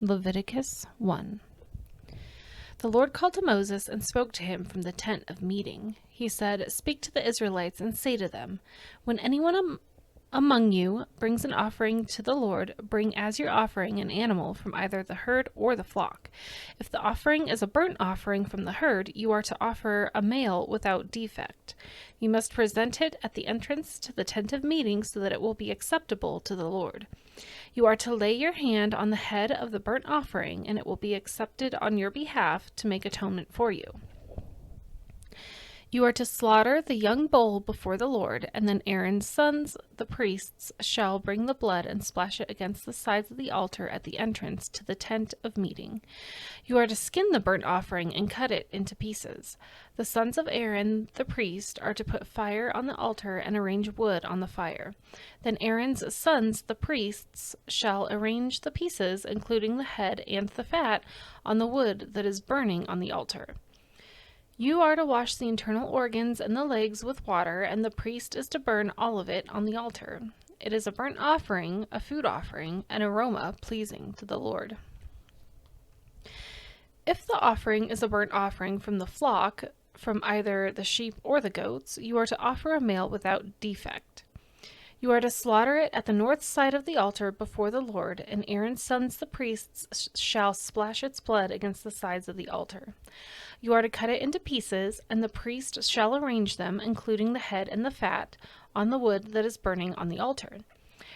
Leviticus 1. The Lord called to Moses and spoke to him from the tent of meeting. He said, "Speak to the Israelites and say to them, when anyone among you brings an offering to the Lord, bring as your offering an animal from either the herd or the flock. If the offering is a burnt offering from the herd, you are to offer a male without defect. You must present it at the entrance to the tent of meeting so that it will be acceptable to the Lord. You are to lay your hand on the head of the burnt offering, and it will be accepted on your behalf to make atonement for you. You are to slaughter the young bull before the Lord, and then Aaron's sons, the priests, shall bring the blood and splash it against the sides of the altar at the entrance to the tent of meeting. You are to skin the burnt offering and cut it into pieces. The sons of Aaron, the priest, are to put fire on the altar and arrange wood on the fire. Then Aaron's sons, the priests, shall arrange the pieces, including the head and the fat, on the wood that is burning on the altar. You are to wash the internal organs and the legs with water, and the priest is to burn all of it on the altar. It is a burnt offering, a food offering, an aroma pleasing to the Lord. If the offering is a burnt offering from the flock, from either the sheep or the goats, you are to offer a male without defect. You are to slaughter it at the north side of the altar before the Lord, and Aaron's sons the priests shall splash its blood against the sides of the altar. You are to cut it into pieces, and the priest shall arrange them, including the head and the fat, on the wood that is burning on the altar.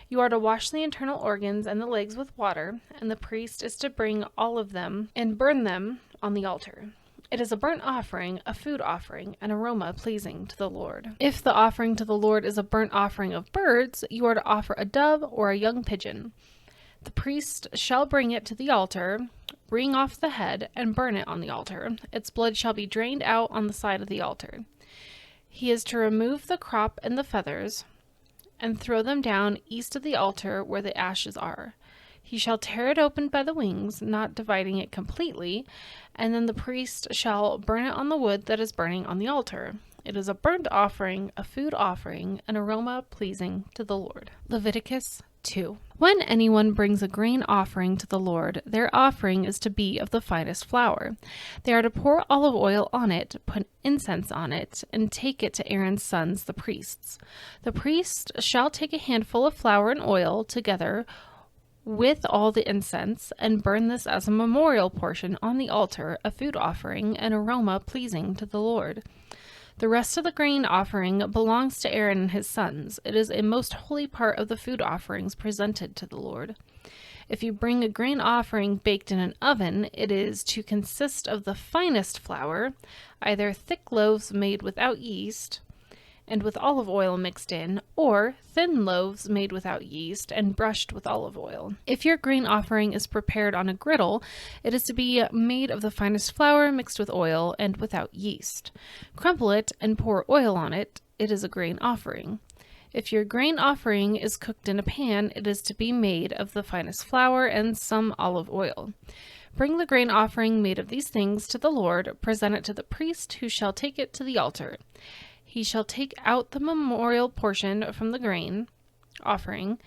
You are to wash the internal organs and the legs with water, and the priest is to bring all of them and burn them on the altar. It is a burnt offering, a food offering, an aroma pleasing to the Lord. If the offering to the Lord is a burnt offering of birds, you are to offer a dove or a young pigeon. The priest shall bring it to the altar, wring off the head, and burn it on the altar. Its blood shall be drained out on the side of the altar. He is to remove the crop and the feathers, and throw them down east of the altar where the ashes are. He shall tear it open by the wings, not dividing it completely, and then the priest shall burn it on the wood that is burning on the altar. It is a burnt offering, a food offering, an aroma pleasing to the Lord. Leviticus 2. When anyone brings a grain offering to the Lord, their offering is to be of the finest flour. They are to pour olive oil on it, put incense on it, and take it to Aaron's sons, the priests. The priest shall take a handful of flour and oil together with all the incense, and burn this as a memorial portion on the altar, a food offering, an aroma pleasing to the Lord. The rest of the grain offering belongs to Aaron and his sons. It is a most holy part of the food offerings presented to the Lord. If you bring a grain offering baked in an oven, it is to consist of the finest flour, either thick loaves made without yeast and with olive oil mixed in, or thin loaves made without yeast and brushed with olive oil. If your grain offering is prepared on a griddle, it is to be made of the finest flour mixed with oil and without yeast. Crumble it and pour oil on it. It is a grain offering. If your grain offering is cooked in a pan, it is to be made of the finest flour and some olive oil. Bring the grain offering made of these things to the Lord, present it to the priest, who shall take it to the altar. He shall take out the memorial portion from the grain offering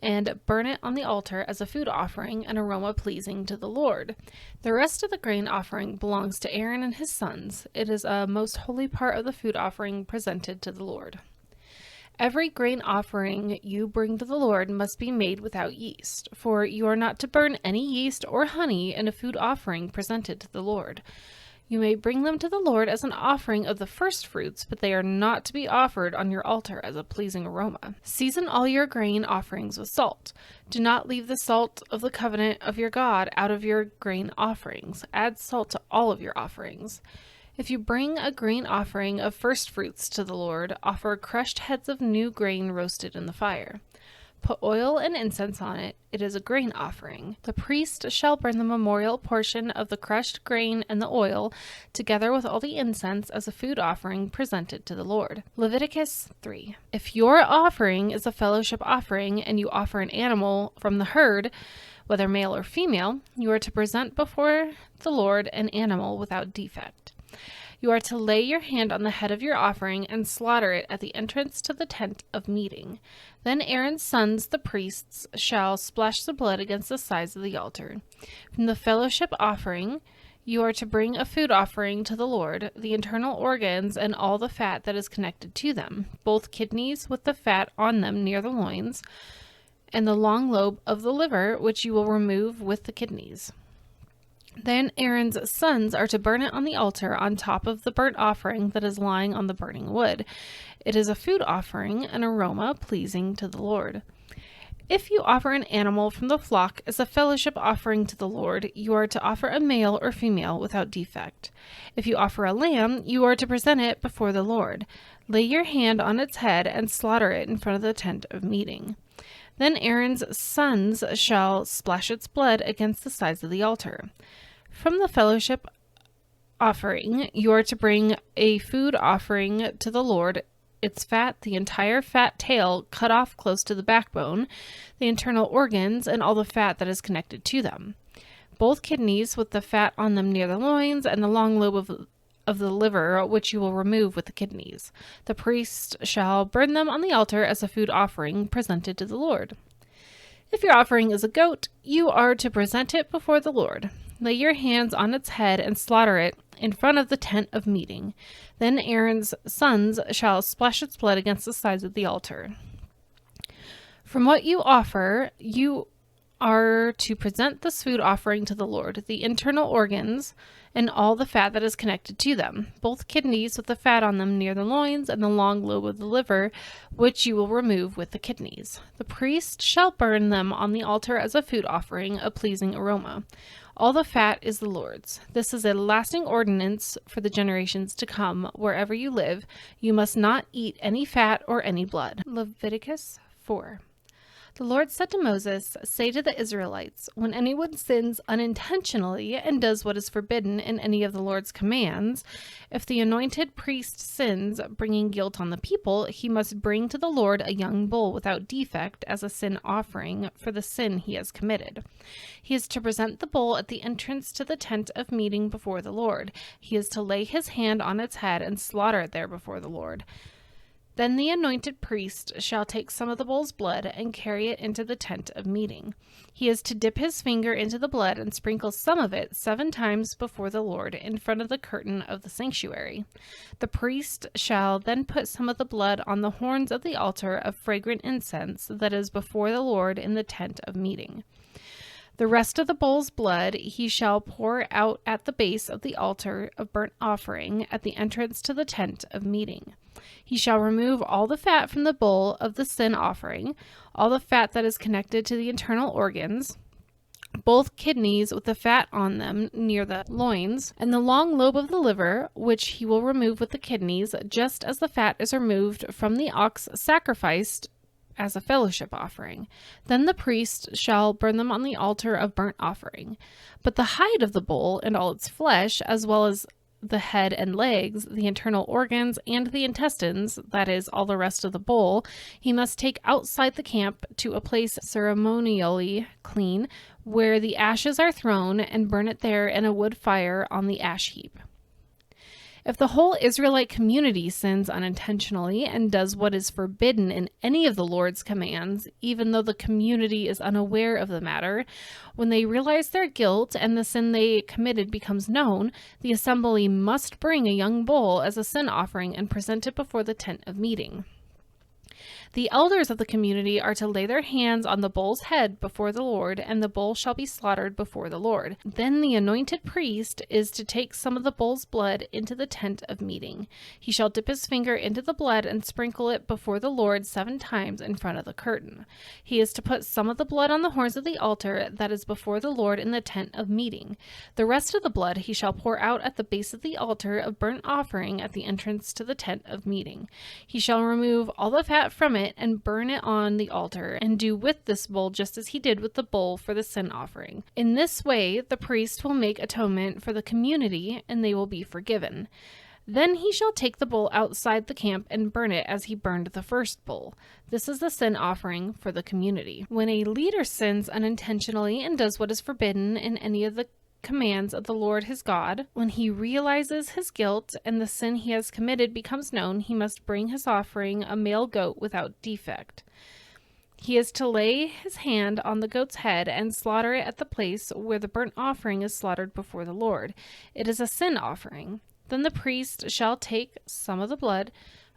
and burn it on the altar as a food offering, an aroma pleasing to the Lord. The rest of the grain offering belongs to Aaron and his sons. It is a most holy part of the food offering presented to the Lord. Every grain offering you bring to the Lord must be made without yeast, for you are not to burn any yeast or honey in a food offering presented to the Lord. You may bring them to the Lord as an offering of the first fruits, but they are not to be offered on your altar as a pleasing aroma. Season all your grain offerings with salt. Do not leave the salt of the covenant of your God out of your grain offerings. Add salt to all of your offerings. If you bring a grain offering of first fruits to the Lord, offer crushed heads of new grain roasted in the fire. Put oil and incense on it. It is a grain offering. The priest shall burn the memorial portion of the crushed grain and the oil, together with all the incense, as a food offering presented to the Lord. Leviticus 3. If your offering is a fellowship offering, and you offer an animal from the herd, whether male or female, you are to present before the Lord an animal without defect. You are to lay your hand on the head of your offering and slaughter it at the entrance to the tent of meeting. Then Aaron's sons, the priests, shall splash the blood against the sides of the altar. From the fellowship offering, you are to bring a food offering to the Lord, the internal organs and all the fat that is connected to them, both kidneys with the fat on them near the loins, and the long lobe of the liver, which you will remove with the kidneys. Then Aaron's sons are to burn it on the altar on top of the burnt offering that is lying on the burning wood. It is a food offering, an aroma pleasing to the Lord. If you offer an animal from the flock as a fellowship offering to the Lord, you are to offer a male or female without defect. If you offer a lamb, you are to present it before the Lord. Lay your hand on its head and slaughter it in front of the tent of meeting. Then Aaron's sons shall splash its blood against the sides of the altar. From the fellowship offering, you are to bring a food offering to the Lord, its fat, the entire fat tail cut off close to the backbone, the internal organs, and all the fat that is connected to them, both kidneys with the fat on them near the loins, and the long lobe of the liver, which you will remove with the kidneys. The priest shall burn them on the altar as a food offering presented to the Lord. If your offering is a goat, you are to present it before the Lord. Lay your hands on its head and slaughter it in front of the tent of meeting. Then Aaron's sons shall splash its blood against the sides of the altar. From what you offer, you are to present this food offering to the Lord, the internal organs and all the fat that is connected to them, both kidneys with the fat on them near the loins, and the long lobe of the liver, which you will remove with the kidneys. The priest shall burn them on the altar as a food offering, a pleasing aroma. All the fat is the Lord's. This is a lasting ordinance for the generations to come. Wherever you live, you must not eat any fat or any blood. Leviticus 4. The Lord said to Moses, "Say to the Israelites, when anyone sins unintentionally and does what is forbidden in any of the Lord's commands, if the anointed priest sins, bringing guilt on the people, he must bring to the Lord a young bull without defect as a sin offering for the sin he has committed. He is to present the bull at the entrance to the tent of meeting before the Lord. He is to lay his hand on its head and slaughter it there before the Lord. Then the anointed priest shall take some of the bull's blood and carry it into the tent of meeting. He is to dip his finger into the blood and sprinkle some of it 7 times before the Lord in front of the curtain of the sanctuary. The priest shall then put some of the blood on the horns of the altar of fragrant incense that is before the Lord in the tent of meeting. The rest of the bull's blood he shall pour out at the base of the altar of burnt offering at the entrance to the tent of meeting. He shall remove all the fat from the bull of the sin offering, all the fat that is connected to the internal organs, both kidneys with the fat on them near the loins, and the long lobe of the liver, which he will remove with the kidneys, just as the fat is removed from the ox sacrificed as a fellowship offering. Then the priest shall burn them on the altar of burnt offering. But the hide of the bull and all its flesh, as well as the head and legs, the internal organs, and the intestines, that is, all the rest of the bull, he must take outside the camp to a place ceremonially clean, where the ashes are thrown, and burn it there in a wood fire on the ash heap. If the whole Israelite community sins unintentionally and does what is forbidden in any of the Lord's commands, even though the community is unaware of the matter, when they realize their guilt and the sin they committed becomes known, the assembly must bring a young bull as a sin offering and present it before the tent of meeting. The elders of the community are to lay their hands on the bull's head before the Lord, and the bull shall be slaughtered before the Lord. Then the anointed priest is to take some of the bull's blood into the tent of meeting. He shall dip his finger into the blood and sprinkle it before the Lord 7 times in front of the curtain. He is to put some of the blood on the horns of the altar that is before the Lord in the tent of meeting. The rest of the blood he shall pour out at the base of the altar of burnt offering at the entrance to the tent of meeting. He shall remove all the fat from it and burn it on the altar, and do with this bull just as he did with the bull for the sin offering. In this way, the priest will make atonement for the community, and they will be forgiven. Then he shall take the bull outside the camp and burn it as he burned the first bull. This is the sin offering for the community. When a leader sins unintentionally and does what is forbidden in any of the commands of the Lord his God. When he realizes his guilt and the sin he has committed becomes known, he must bring his offering, a male goat without defect. He is to lay his hand on the goat's head and slaughter it at the place where the burnt offering is slaughtered before the Lord. It is a sin offering. Then the priest shall take some of the blood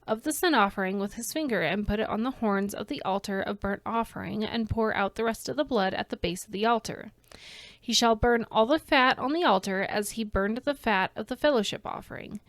of the sin offering with his finger and put it on the horns of the altar of burnt offering and pour out the rest of the blood at the base of the altar. He shall burn all the fat on the altar as he burned the fat of the fellowship offering.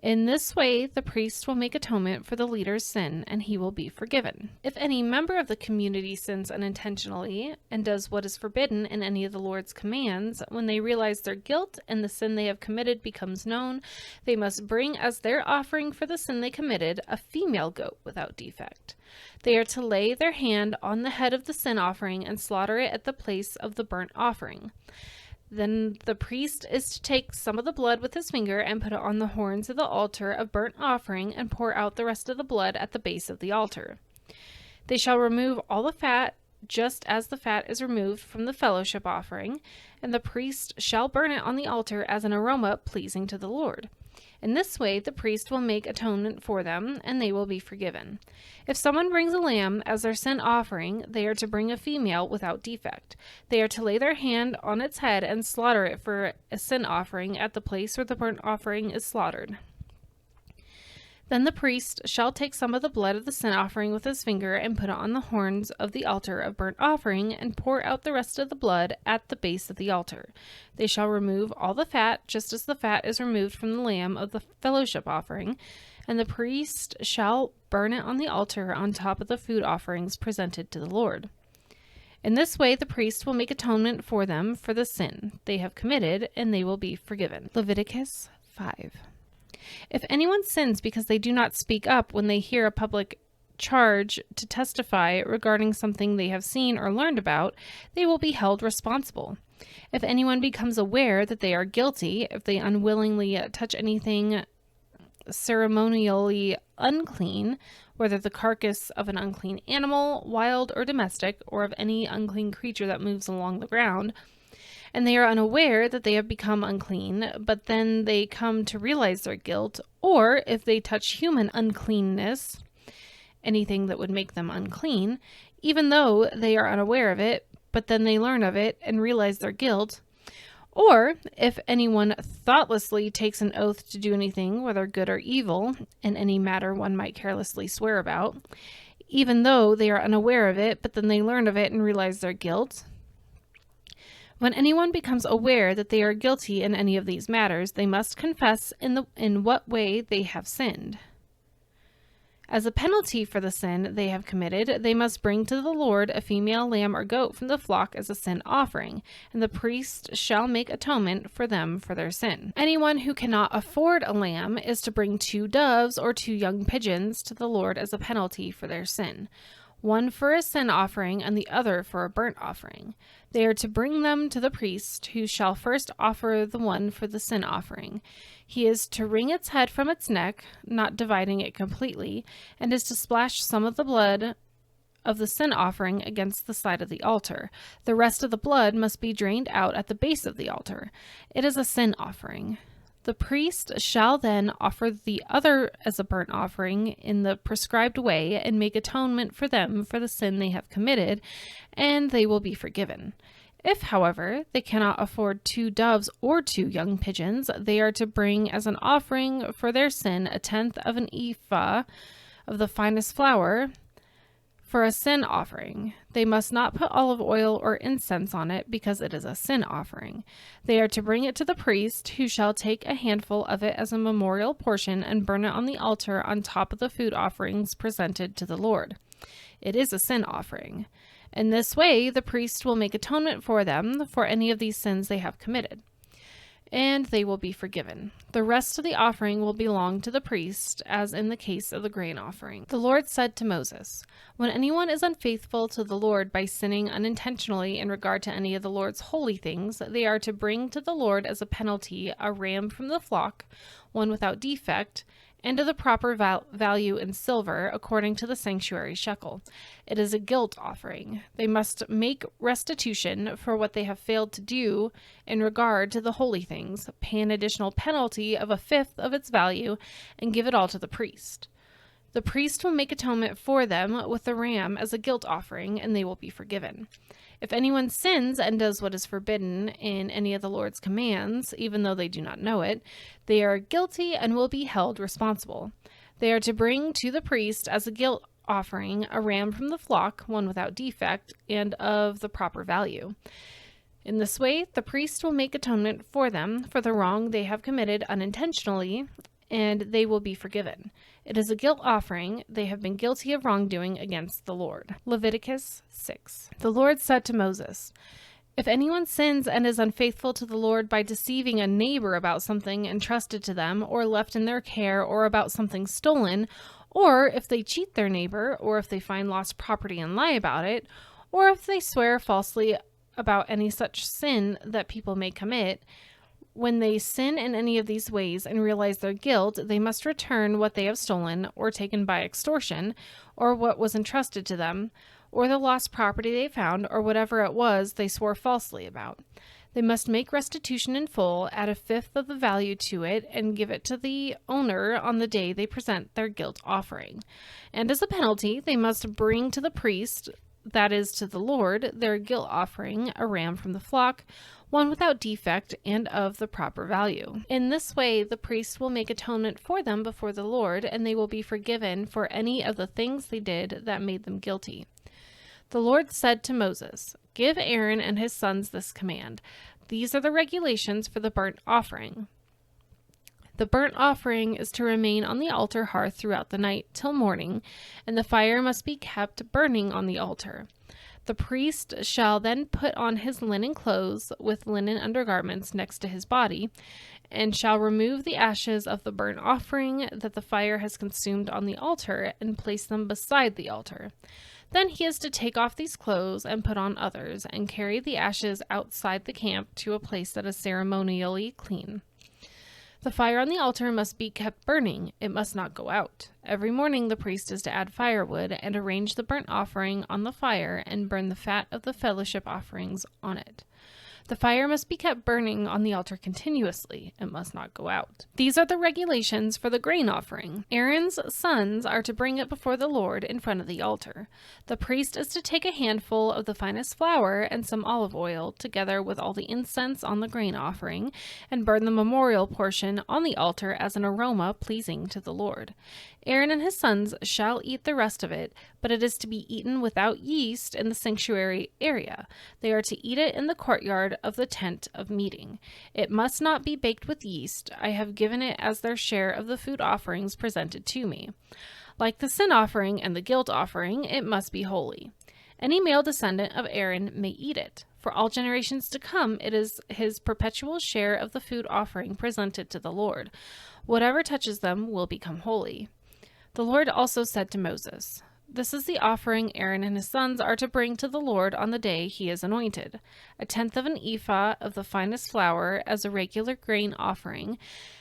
In this way, the priest will make atonement for the leader's sin, and he will be forgiven. If any member of the community sins unintentionally and does what is forbidden in any of the Lord's commands, when they realize their guilt and the sin they have committed becomes known, they must bring as their offering for the sin they committed a female goat without defect. They are to lay their hand on the head of the sin offering and slaughter it at the place of the burnt offering. Then the priest is to take some of the blood with his finger and put it on the horns of the altar of burnt offering and pour out the rest of the blood at the base of the altar. They shall remove all the fat, just as the fat is removed from the fellowship offering, and the priest shall burn it on the altar as an aroma pleasing to the Lord. In this way, the priest will make atonement for them, and they will be forgiven. If someone brings a lamb as their sin offering, they are to bring a female without defect. They are to lay their hand on its head and slaughter it for a sin offering at the place where the burnt offering is slaughtered. Then the priest shall take some of the blood of the sin offering with his finger and put it on the horns of the altar of burnt offering and pour out the rest of the blood at the base of the altar. They shall remove all the fat, just as the fat is removed from the lamb of the fellowship offering, and the priest shall burn it on the altar on top of the food offerings presented to the Lord. In this way, the priest will make atonement for them for the sin they have committed, and they will be forgiven. Leviticus 5. If anyone sins because they do not speak up when they hear a public charge to testify regarding something they have seen or learned about, they will be held responsible. If anyone becomes aware that they are guilty, if they unwillingly touch anything ceremonially unclean, whether the carcass of an unclean animal, wild or domestic, or of any unclean creature that moves along the ground, and they are unaware that they have become unclean, but then they come to realize their guilt, or if they touch human uncleanness, anything that would make them unclean, even though they are unaware of it, but then they learn of it and realize their guilt, or if anyone thoughtlessly takes an oath to do anything, whether good or evil, in any matter one might carelessly swear about, even though they are unaware of it, but then they learn of it and realize their guilt. When anyone becomes aware that they are guilty in any of these matters, they must confess in what way they have sinned. As a penalty for the sin they have committed, they must bring to the Lord a female lamb or goat from the flock as a sin offering, and the priest shall make atonement for them for their sin. Anyone who cannot afford a lamb is to bring 2 doves or 2 young pigeons to the Lord as a penalty for their sin, one for a sin offering and the other for a burnt offering. They are to bring them to the priest, who shall first offer the one for the sin offering. He is to wring its head from its neck, not dividing it completely, and is to splash some of the blood of the sin offering against the side of the altar. The rest of the blood must be drained out at the base of the altar. It is a sin offering. The priest shall then offer the other as a burnt offering in the prescribed way and make atonement for them for the sin they have committed, and they will be forgiven. If, however, they cannot afford 2 doves or 2 young pigeons, they are to bring as an offering for their sin 1/10 of an ephah of the finest flour for a sin offering. They must not put olive oil or incense on it because it is a sin offering. They are to bring it to the priest, who shall take a handful of it as a memorial portion and burn it on the altar on top of the food offerings presented to the Lord. It is a sin offering. In this way, the priest will make atonement for them for any of these sins they have committed, and they will be forgiven. The rest of the offering will belong to the priest, as in the case of the grain offering. The Lord said to Moses, "When anyone is unfaithful to the Lord by sinning unintentionally in regard to any of the Lord's holy things, they are to bring to the Lord as a penalty a ram from the flock, one without defect, and of the proper value in silver, according to the sanctuary shekel. It is a guilt offering. They must make restitution for what they have failed to do in regard to the holy things, pay an additional penalty of 1/5 of its value, and give it all to the priest. The priest will make atonement for them with the ram as a guilt offering, and they will be forgiven. If anyone sins and does what is forbidden in any of the Lord's commands, even though they do not know it, they are guilty and will be held responsible. They are to bring to the priest as a guilt offering a ram from the flock, one without defect, and of the proper value. In this way, the priest will make atonement for them for the wrong they have committed unintentionally, and they will be forgiven. It is a guilt offering. They have been guilty of wrongdoing against the Lord. Leviticus 6. The Lord said to Moses, "If anyone sins and is unfaithful to the Lord by deceiving a neighbor about something entrusted to them or left in their care, or about something stolen, or if they cheat their neighbor, or if they find lost property and lie about it, or if they swear falsely about any such sin that people may commit, when they sin in any of these ways and realize their guilt, they must return what they have stolen or taken by extortion, or what was entrusted to them, or the lost property they found, or whatever it was they swore falsely about. They must make restitution in full, add 1/5 of the value to it, and give it to the owner on the day they present their guilt offering. And as a penalty, they must bring to the priest, that is, to the Lord, their guilt offering, a ram from the flock, one without defect and of the proper value. In this way, the priest will make atonement for them before the Lord, and they will be forgiven for any of the things they did that made them guilty. The Lord said to Moses, "Give Aaron and his sons this command. These are the regulations for the burnt offering. The burnt offering is to remain on the altar hearth throughout the night till morning, and the fire must be kept burning on the altar. The priest shall then put on his linen clothes with linen undergarments next to his body, and shall remove the ashes of the burnt offering that the fire has consumed on the altar, and place them beside the altar. Then he is to take off these clothes and put on others, and carry the ashes outside the camp to a place that is ceremonially clean. The fire on the altar must be kept burning. It must not go out. Every morning the priest is to add firewood and arrange the burnt offering on the fire and burn the fat of the fellowship offerings on it. The fire must be kept burning on the altar continuously. It must not go out. These are the regulations for the grain offering. Aaron's sons are to bring it before the Lord in front of the altar. The priest is to take a handful of the finest flour and some olive oil, together with all the incense on the grain offering, and burn the memorial portion on the altar as an aroma pleasing to the Lord. Aaron and his sons shall eat the rest of it, but it is to be eaten without yeast in the sanctuary area. They are to eat it in the courtyard of the tent of meeting. It must not be baked with yeast. I have given it as their share of the food offerings presented to me. Like the sin offering and the guilt offering, it must be holy. Any male descendant of Aaron may eat it. For all generations to come, it is his perpetual share of the food offering presented to the Lord. Whatever touches them will become holy. The Lord also said to Moses, "This is the offering Aaron and his sons are to bring to the Lord on the day he is anointed: 1/10 of an ephah of the finest flour as a regular grain offering,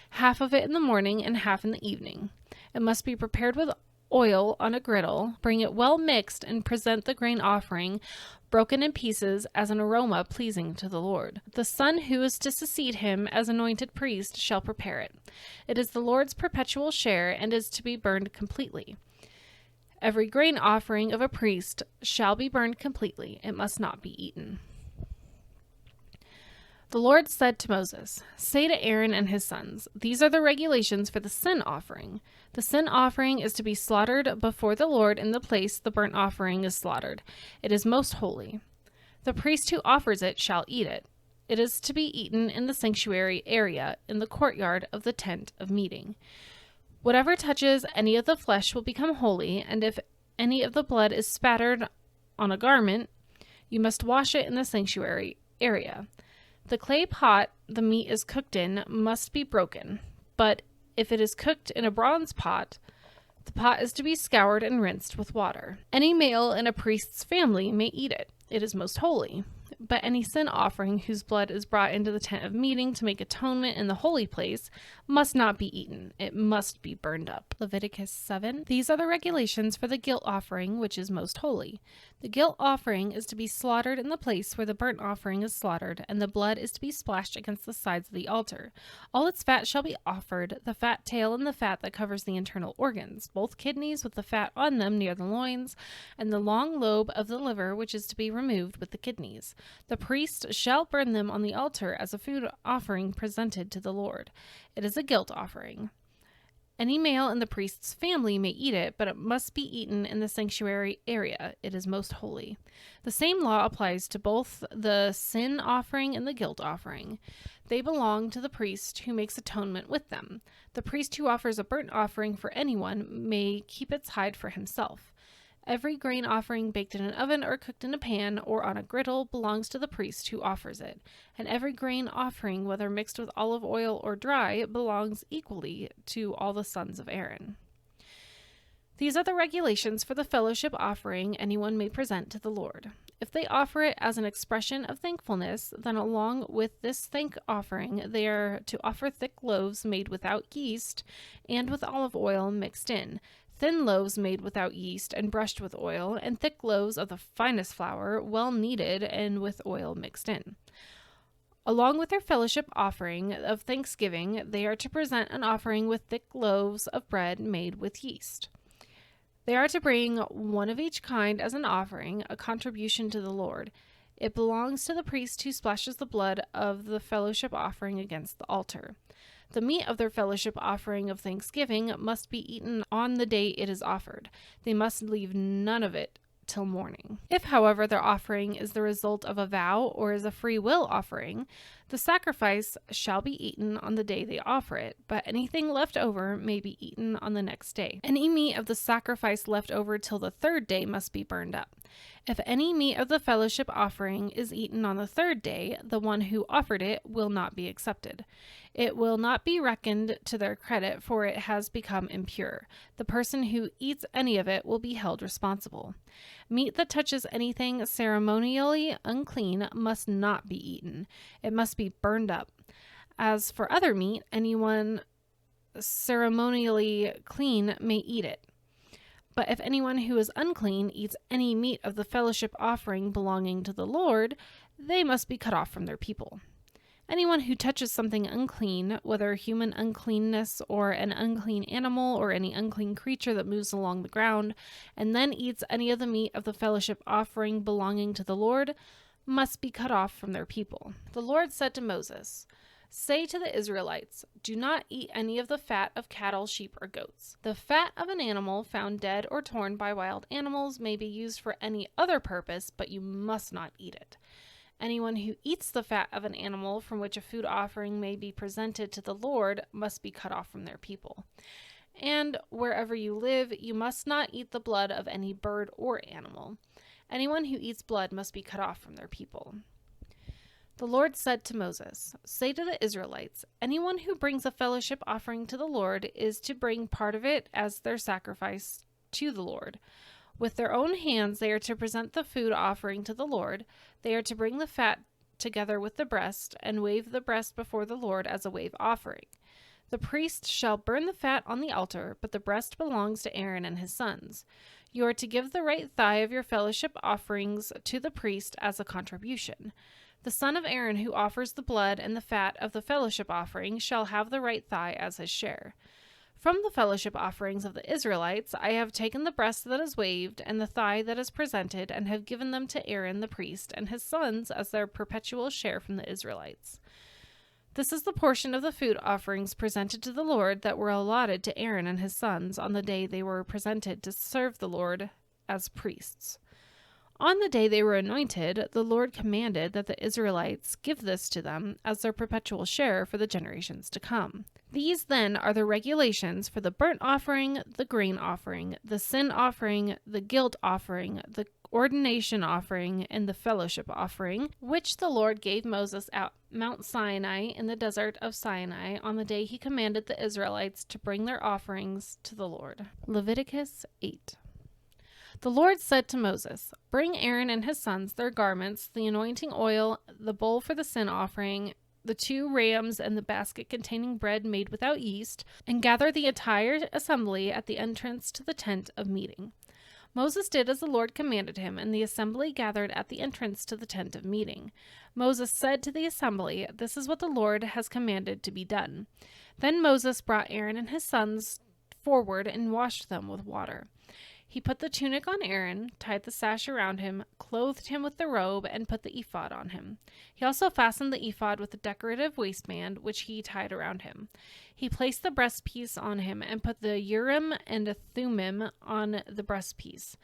half of it in the morning and half in the evening. It must be prepared with oil on a griddle. Bring it well mixed and present the grain offering broken in pieces as an aroma pleasing to the Lord. The son who is to succeed him as anointed priest shall prepare it. It is the Lord's perpetual share and is to be burned completely. Every grain offering of a priest shall be burned completely. It must not be eaten." The Lord said to Moses, "Say to Aaron and his sons, these are the regulations for the sin offering. The sin offering is to be slaughtered before the Lord in the place the burnt offering is slaughtered. It is most holy. The priest who offers it shall eat it. It is to be eaten in the sanctuary area, in the courtyard of the tent of meeting. Whatever touches any of the flesh will become holy, and if any of the blood is spattered on a garment, you must wash it in the sanctuary area. The clay pot the meat is cooked in must be broken, but if it is cooked in a bronze pot, the pot is to be scoured and rinsed with water. Any male in a priest's family may eat it. It is most holy. But any sin offering whose blood is brought into the tent of meeting to make atonement in the holy place must not be eaten. It must be burned up. Leviticus 7. These are the regulations for the guilt offering, which is most holy. The guilt offering is to be slaughtered in the place where the burnt offering is slaughtered, and the blood is to be splashed against the sides of the altar. All its fat shall be offered, the fat tail and the fat that covers the internal organs, both kidneys with the fat on them near the loins, and the long lobe of the liver, which is to be removed with the kidneys. The priest shall burn them on the altar as a food offering presented to the Lord. It is a guilt offering. Any male in the priest's family may eat it, but it must be eaten in the sanctuary area. It is most holy. The same law applies to both the sin offering and the guilt offering. They belong to the priest who makes atonement with them. The priest who offers a burnt offering for anyone may keep its hide for himself. Every grain offering baked in an oven or cooked in a pan or on a griddle belongs to the priest who offers it, and every grain offering, whether mixed with olive oil or dry, belongs equally to all the sons of Aaron. These are the regulations for the fellowship offering anyone may present to the Lord. If they offer it as an expression of thankfulness, then along with this thank offering, they are to offer thick loaves made without yeast and with olive oil mixed in, thin loaves made without yeast and brushed with oil, and thick loaves of the finest flour, well kneaded and with oil mixed in. Along with their fellowship offering of thanksgiving, they are to present an offering with thick loaves of bread made with yeast. They are to bring one of each kind as an offering, a contribution to the Lord. It belongs to the priest who splashes the blood of the fellowship offering against the altar. The meat of their fellowship offering of thanksgiving must be eaten on the day it is offered. They must leave none of it till morning. If, however, their offering is the result of a vow or is a free will offering, the sacrifice shall be eaten on the day they offer it, but anything left over may be eaten on the next day. Any meat of the sacrifice left over till the third day must be burned up. If any meat of the fellowship offering is eaten on the third day, the one who offered it will not be accepted. It will not be reckoned to their credit, for it has become impure. The person who eats any of it will be held responsible. Meat that touches anything ceremonially unclean must not be eaten. It must be burned up. As for other meat, anyone ceremonially clean may eat it. But if anyone who is unclean eats any meat of the fellowship offering belonging to the Lord, they must be cut off from their people. Anyone who touches something unclean, whether human uncleanness or an unclean animal or any unclean creature that moves along the ground, and then eats any of the meat of the fellowship offering belonging to the Lord, must be cut off from their people. The Lord said to Moses, "Say to the Israelites, do not eat any of the fat of cattle, sheep, or goats. The fat of an animal found dead or torn by wild animals may be used for any other purpose, but you must not eat it. Anyone who eats the fat of an animal from which a food offering may be presented to the Lord must be cut off from their people. And wherever you live, you must not eat the blood of any bird or animal. Anyone who eats blood must be cut off from their people." The Lord said to Moses, "Say to the Israelites, anyone who brings a fellowship offering to the Lord is to bring part of it as their sacrifice to the Lord. With their own hands they are to present the food offering to the Lord. They are to bring the fat together with the breast and wave the breast before the Lord as a wave offering. The priest shall burn the fat on the altar, but the breast belongs to Aaron and his sons. You are to give the right thigh of your fellowship offerings to the priest as a contribution. The son of Aaron who offers the blood and the fat of the fellowship offering shall have the right thigh as his share. From the fellowship offerings of the Israelites, I have taken the breast that is waved and the thigh that is presented, and have given them to Aaron the priest and his sons as their perpetual share from the Israelites. This is the portion of the food offerings presented to the Lord that were allotted to Aaron and his sons on the day they were presented to serve the Lord as priests. On the day they were anointed, the Lord commanded that the Israelites give this to them as their perpetual share for the generations to come. These then are the regulations for the burnt offering, the grain offering, the sin offering, the guilt offering, the ordination offering, and the fellowship offering, which the Lord gave Moses at Mount Sinai in the desert of Sinai on the day he commanded the Israelites to bring their offerings to the Lord. Leviticus 8. The Lord said to Moses, "Bring Aaron and his sons their garments, the anointing oil, the bowl for the sin offering, the 2 rams, and the basket containing bread made without yeast, and gather the entire assembly at the entrance to the tent of meeting." Moses did as the Lord commanded him, and the assembly gathered at the entrance to the tent of meeting. Moses said to the assembly, "This is what the Lord has commanded to be done." Then Moses brought Aaron and his sons forward and washed them with water. He put the tunic on Aaron, tied the sash around him, clothed him with the robe, and put the ephod on him. He also fastened the ephod with a decorative waistband, which he tied around him. He placed the breastpiece on him and put the Urim and Thummim on the breastpiece.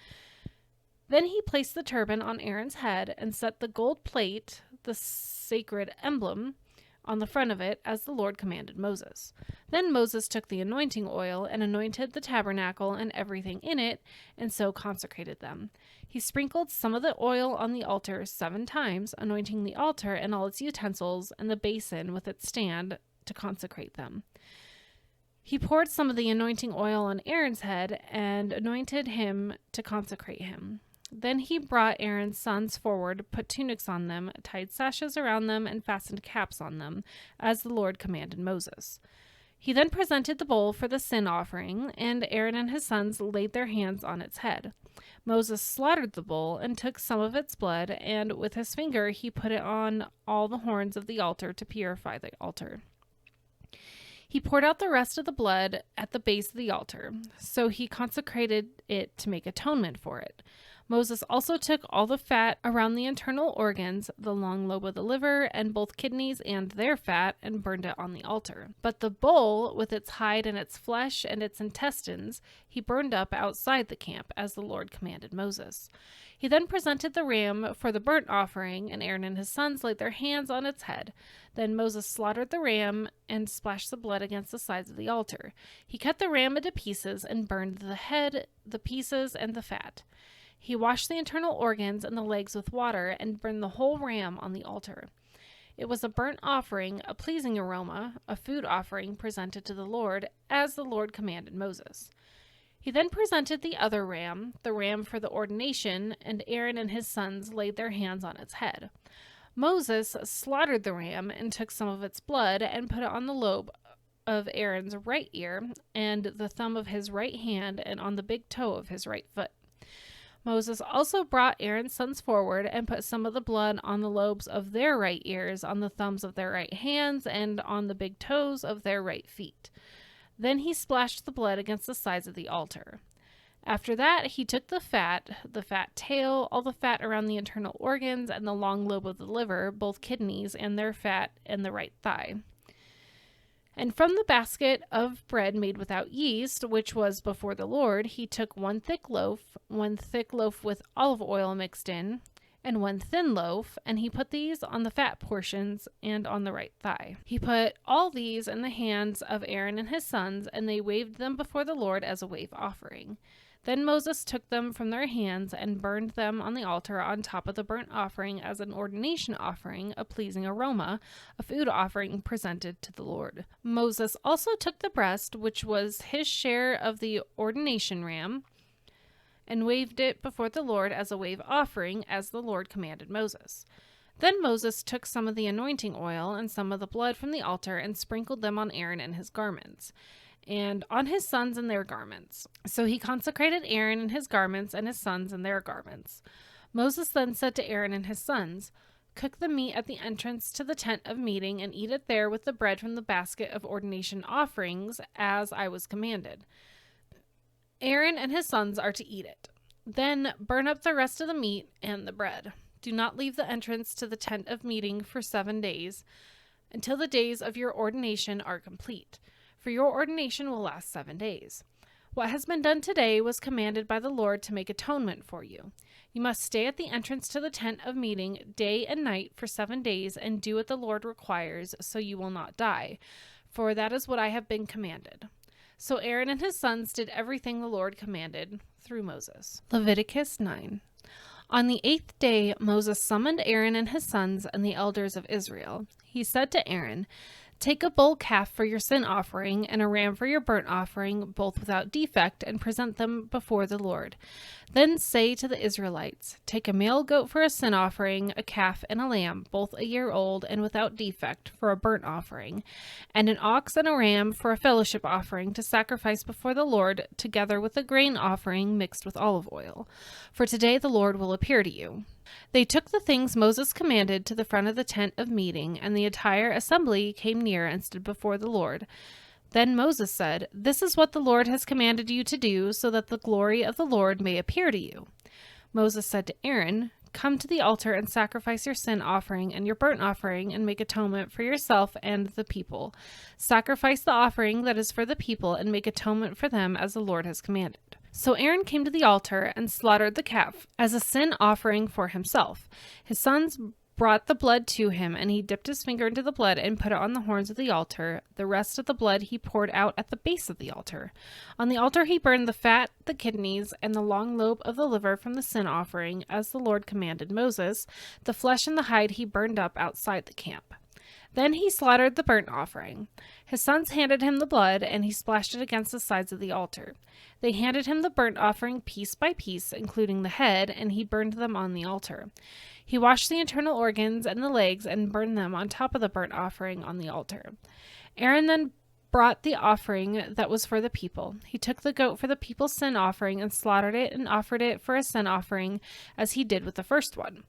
Then he placed the turban on Aaron's head and set the gold plate, the sacred emblem, on the front of it, as the Lord commanded Moses. Then Moses took the anointing oil and anointed the tabernacle and everything in it, and so consecrated them. He sprinkled some of the oil on the altar 7 times, anointing the altar and all its utensils and the basin with its stand to consecrate them. He poured some of the anointing oil on Aaron's head and anointed him to consecrate him. Then he brought Aaron's sons forward, put tunics on them, tied sashes around them, and fastened caps on them, as the Lord commanded Moses. He then presented the bowl for the sin offering, and Aaron and his sons laid their hands on its head. Moses slaughtered the bull and took some of its blood, and with his finger he put it on all the horns of the altar to purify the altar. He poured out the rest of the blood at the base of the altar, so he consecrated it to make atonement for it. Moses also took all the fat around the internal organs, the long lobe of the liver, and both kidneys and their fat, and burned it on the altar. But the bull, with its hide and its flesh and its intestines, he burned up outside the camp, as the Lord commanded Moses. He then presented the ram for the burnt offering, and Aaron and his sons laid their hands on its head. Then Moses slaughtered the ram and splashed the blood against the sides of the altar. He cut the ram into pieces and burned the head, the pieces, and the fat. He washed the internal organs and the legs with water and burned the whole ram on the altar. It was a burnt offering, a pleasing aroma, a food offering presented to the Lord, as the Lord commanded Moses. He then presented the other ram, the ram for the ordination, and Aaron and his sons laid their hands on its head. Moses slaughtered the ram and took some of its blood and put it on the lobe of Aaron's right ear and the thumb of his right hand and on the big toe of his right foot. Moses also brought Aaron's sons forward and put some of the blood on the lobes of their right ears, on the thumbs of their right hands, and on the big toes of their right feet. Then he splashed the blood against the sides of the altar. After that, he took the fat tail, all the fat around the internal organs, and the long lobe of the liver, both kidneys and their fat, and the right thigh. And from the basket of bread made without yeast, which was before the Lord, he took one thick loaf with olive oil mixed in, and one thin loaf, and he put these on the fat portions and on the right thigh. He put all these in the hands of Aaron and his sons, and they waved them before the Lord as a wave offering. Then Moses took them from their hands and burned them on the altar on top of the burnt offering as an ordination offering, a pleasing aroma, a food offering presented to the Lord. Moses also took the breast, which was his share of the ordination ram, and waved it before the Lord as a wave offering, as the Lord commanded Moses. Then Moses took some of the anointing oil and some of the blood from the altar and sprinkled them on Aaron and his garments, and on his sons and their garments. So he consecrated Aaron and his garments, and his sons and their garments. Moses then said to Aaron and his sons, "Cook the meat at the entrance to the tent of meeting, and eat it there with the bread from the basket of ordination offerings, as I was commanded. Aaron and his sons are to eat it. Then burn up the rest of the meat and the bread. Do not leave the entrance to the tent of meeting for 7 days, until the days of your ordination are complete. For your ordination will last 7 days. What has been done today was commanded by the Lord to make atonement for you. You must stay at the entrance to the tent of meeting day and night for 7 days and do what the Lord requires, so you will not die, for that is what I have been commanded." So Aaron and his sons did everything the Lord commanded through Moses. Leviticus 9. On the 8th day, Moses summoned Aaron and his sons and the elders of Israel. He said to Aaron, Take a bull calf for your sin offering and a ram for your burnt offering, both without defect, and present them before the Lord. Then say to the Israelites, take a male goat for a sin offering, a calf and a lamb, both a year old and without defect, for a burnt offering, and an ox and a ram for a fellowship offering to sacrifice before the Lord, together with a grain offering mixed with olive oil. For today the Lord will appear to you. They took the things Moses commanded to the front of the tent of meeting, and the entire assembly came near and stood before the Lord. Then Moses said, "This is what the Lord has commanded you to do, so that the glory of the Lord may appear to you." Moses said to Aaron, "Come to the altar and sacrifice your sin offering and your burnt offering, and make atonement for yourself and the people. Sacrifice the offering that is for the people, and make atonement for them as the Lord has commanded." So Aaron came to the altar and slaughtered the calf as a sin offering for himself. His sons brought the blood to him, and he dipped his finger into the blood and put it on the horns of the altar. The rest of the blood he poured out at the base of the altar. On the altar he burned the fat, the kidneys, and the long lobe of the liver from the sin offering, as the Lord commanded Moses. The flesh and the hide he burned up outside the camp. Then he slaughtered the burnt offering. His sons handed him the blood, and he splashed it against the sides of the altar. They handed him the burnt offering piece by piece, including the head, and he burned them on the altar. He washed the internal organs and the legs and burned them on top of the burnt offering on the altar. Aaron then brought the offering that was for the people. He took the goat for the people's sin offering and slaughtered it and offered it for a sin offering, as he did with the first one.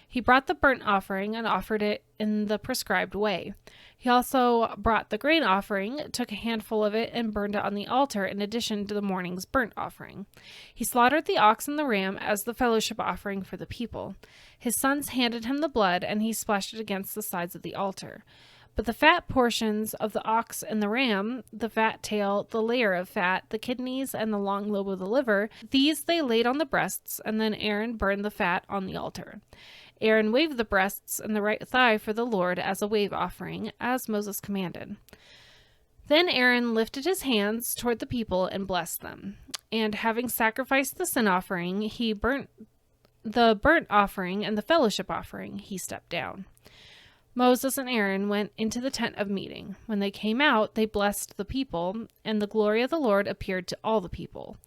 He brought the burnt offering and offered it in the prescribed way. He also brought the grain offering, took a handful of it, and burned it on the altar in addition to the morning's burnt offering. He slaughtered the ox and the ram as the fellowship offering for the people. His sons handed him the blood, and he splashed it against the sides of the altar. But the fat portions of the ox and the ram, the fat tail, the layer of fat, the kidneys, and the long lobe of the liver, these they laid on the breasts, and then Aaron burned the fat on the altar. Aaron waved the breasts and the right thigh for the Lord as a wave offering, as Moses commanded. Then Aaron lifted his hands toward the people and blessed them. And having sacrificed the sin offering, he burnt the burnt offering and the fellowship offering, he stepped down. Moses and Aaron went into the tent of meeting. When they came out, they blessed the people, and the glory of the Lord appeared to all the people.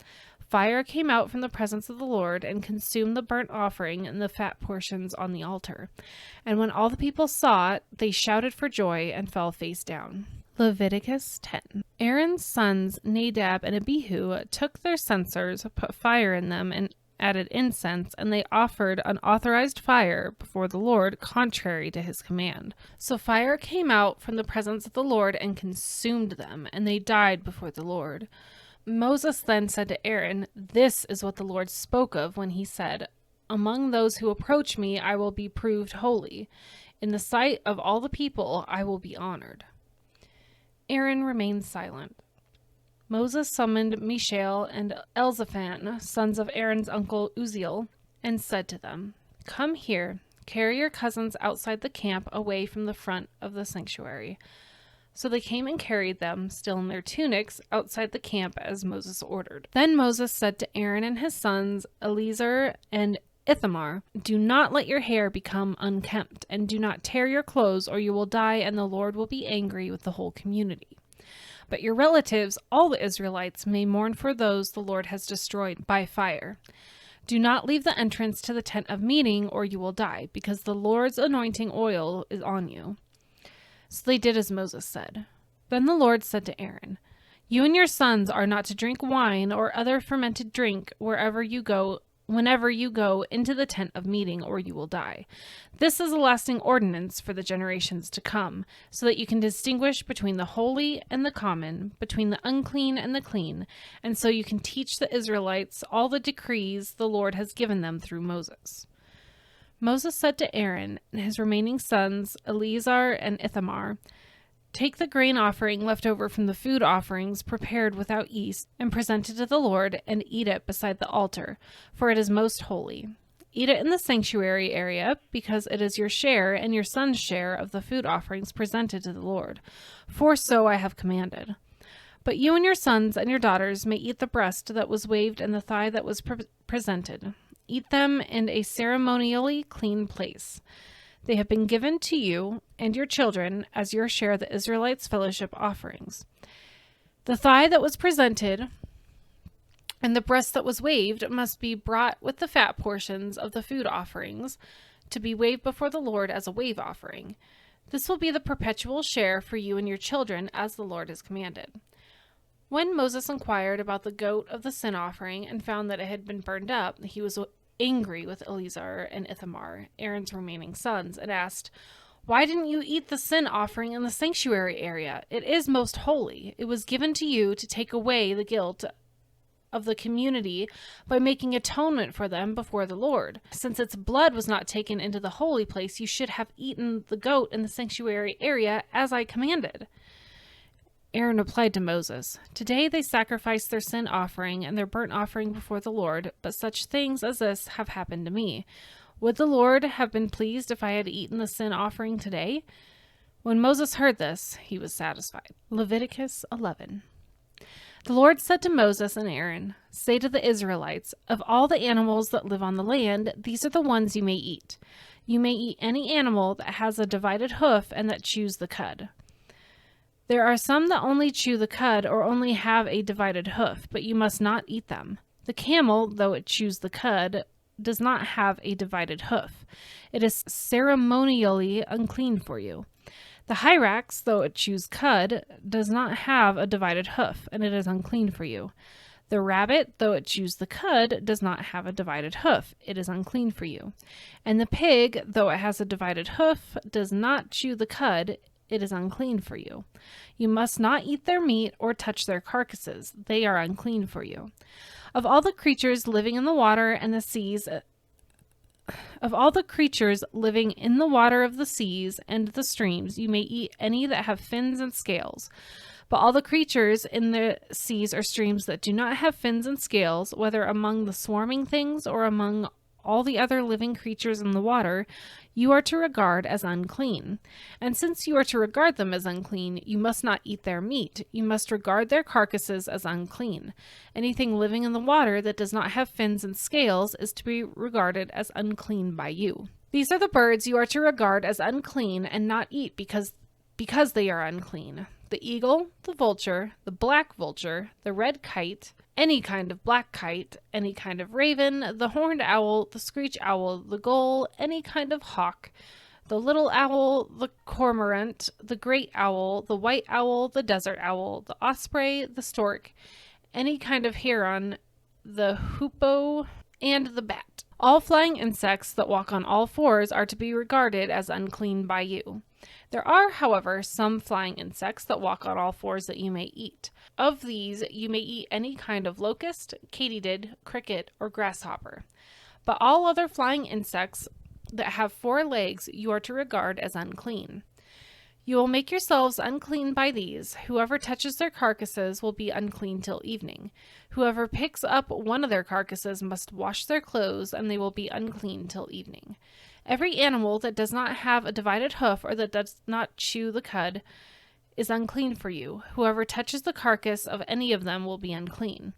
Fire came out from the presence of the Lord and consumed the burnt offering and the fat portions on the altar. And when all the people saw it, they shouted for joy and fell face down. Leviticus 10. Aaron's sons Nadab and Abihu took their censers, put fire in them, and added incense, and they offered unauthorized fire before the Lord, contrary to his command. So fire came out from the presence of the Lord and consumed them, and they died before the Lord. Moses then said to Aaron, "This is what the Lord spoke of when he said, 'Among those who approach me I will be proved holy. In the sight of all the people I will be honored.'" Aaron remained silent. Moses summoned Mishael and Elzaphan, sons of Aaron's uncle Uzziel, and said to them, "Come here, carry your cousins outside the camp away from the front of the sanctuary." So they came and carried them, still in their tunics, outside the camp as Moses ordered. Then Moses said to Aaron and his sons, Eleazar and Ithamar, "Do not let your hair become unkempt, and do not tear your clothes, or you will die, and the Lord will be angry with the whole community. But your relatives, all the Israelites, may mourn for those the Lord has destroyed by fire. Do not leave the entrance to the tent of meeting, or you will die, because the Lord's anointing oil is on you." So they did as Moses said. Then the Lord said to Aaron, "You and your sons are not to drink wine or other fermented drink whenever you go into the tent of meeting, or you will die. This is a lasting ordinance for the generations to come, so that you can distinguish between the holy and the common, between the unclean and the clean, and so you can teach the Israelites all the decrees the Lord has given them through Moses." Moses said to Aaron and his remaining sons, Eleazar and Ithamar, "Take the grain offering left over from the food offerings prepared without yeast and presented to the Lord, and eat it beside the altar, for it is most holy. Eat it in the sanctuary area, because it is your share and your son's share of the food offerings presented to the Lord, for so I have commanded. But you and your sons and your daughters may eat the breast that was waved and the thigh that was presented. Eat them in a ceremonially clean place. They have been given to you and your children as your share of the Israelites' fellowship offerings. The thigh that was presented and the breast that was waved must be brought with the fat portions of the food offerings to be waved before the Lord as a wave offering. This will be the perpetual share for you and your children as the Lord has commanded. When Moses inquired about the goat of the sin offering and found that it had been burned up, he was angry with Eleazar and Ithamar, Aaron's remaining sons, and asked, "Why didn't you eat the sin offering in the sanctuary area? It is most holy. It was given to you to take away the guilt of the community by making atonement for them before the Lord. Since its blood was not taken into the holy place, you should have eaten the goat in the sanctuary area as I commanded." Aaron replied to Moses, "Today they sacrificed their sin offering and their burnt offering before the Lord, but such things as this have happened to me. Would the Lord have been pleased if I had eaten the sin offering today?" When Moses heard this, he was satisfied. Leviticus 11. The Lord said to Moses and Aaron, "Say to the Israelites, of all the animals that live on the land, these are the ones you may eat. You may eat any animal that has a divided hoof and that chews the cud. There are some that only chew the cud or only have a divided hoof, but you must not eat them. The camel, though it chews the cud, does not have a divided hoof. It is ceremonially unclean for you. The hyrax, though it chews cud, does not have a divided hoof, and it is unclean for you. The rabbit, though it chews the cud, does not have a divided hoof. It is unclean for you. And the pig, though it has a divided hoof, does not chew the cud. It is unclean for you. You must not eat their meat or touch their carcasses. They are unclean for you. Of all the creatures living in the water and the seas, of all the creatures living in the water of the seas and the streams, you may eat any that have fins and scales. But all the creatures in the seas or streams that do not have fins and scales, whether among the swarming things or among all the other living creatures in the water, you are to regard as unclean. And since you are to regard them as unclean, you must not eat their meat. You must regard their carcasses as unclean. Anything living in the water that does not have fins and scales is to be regarded as unclean by you. These are the birds you are to regard as unclean and not eat because they are unclean: the eagle, the vulture, the black vulture, the red kite, any kind of black kite, any kind of raven, the horned owl, the screech owl, the gull, any kind of hawk, the little owl, the cormorant, the great owl, the white owl, the desert owl, the osprey, the stork, any kind of heron, the hoopoe, and the bat. All flying insects that walk on all fours are to be regarded as unclean by you. There are, however, some flying insects that walk on all fours that you may eat. Of these, you may eat any kind of locust, katydid, cricket, or grasshopper. But all other flying insects that have 4 legs you are to regard as unclean. You will make yourselves unclean by these. Whoever touches their carcasses will be unclean till evening. Whoever picks up one of their carcasses must wash their clothes, and they will be unclean till evening. Every animal that does not have a divided hoof or that does not chew the cud is unclean for you. Whoever touches the carcass of any of them will be unclean.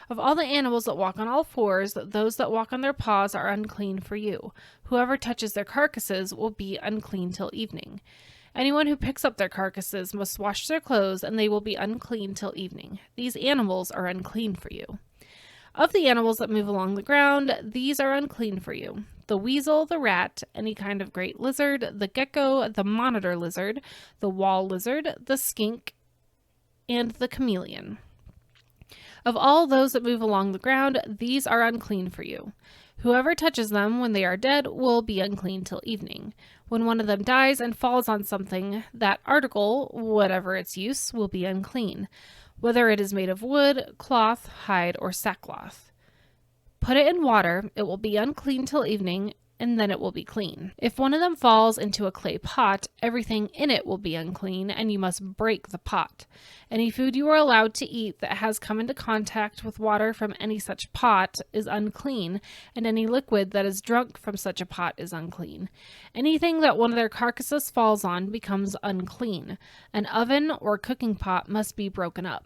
Of all the animals that walk on all fours, those that walk on their paws are unclean for you. Whoever touches their carcasses will be unclean till evening. Anyone who picks up their carcasses must wash their clothes, and they will be unclean till evening. These animals are unclean for you. Of the animals that move along the ground, these are unclean for you: the weasel, the rat, any kind of great lizard, the gecko, the monitor lizard, the wall lizard, the skink, and the chameleon. Of all those that move along the ground, these are unclean for you. Whoever touches them when they are dead will be unclean till evening. When one of them dies and falls on something, that article, whatever its use, will be unclean, whether it is made of wood, cloth, hide, or sackcloth. Put it in water, it will be unclean till evening, and then it will be clean. If one of them falls into a clay pot, everything in it will be unclean, and you must break the pot. Any food you are allowed to eat that has come into contact with water from any such pot is unclean, and any liquid that is drunk from such a pot is unclean. Anything that one of their carcasses falls on becomes unclean. An oven or cooking pot must be broken up.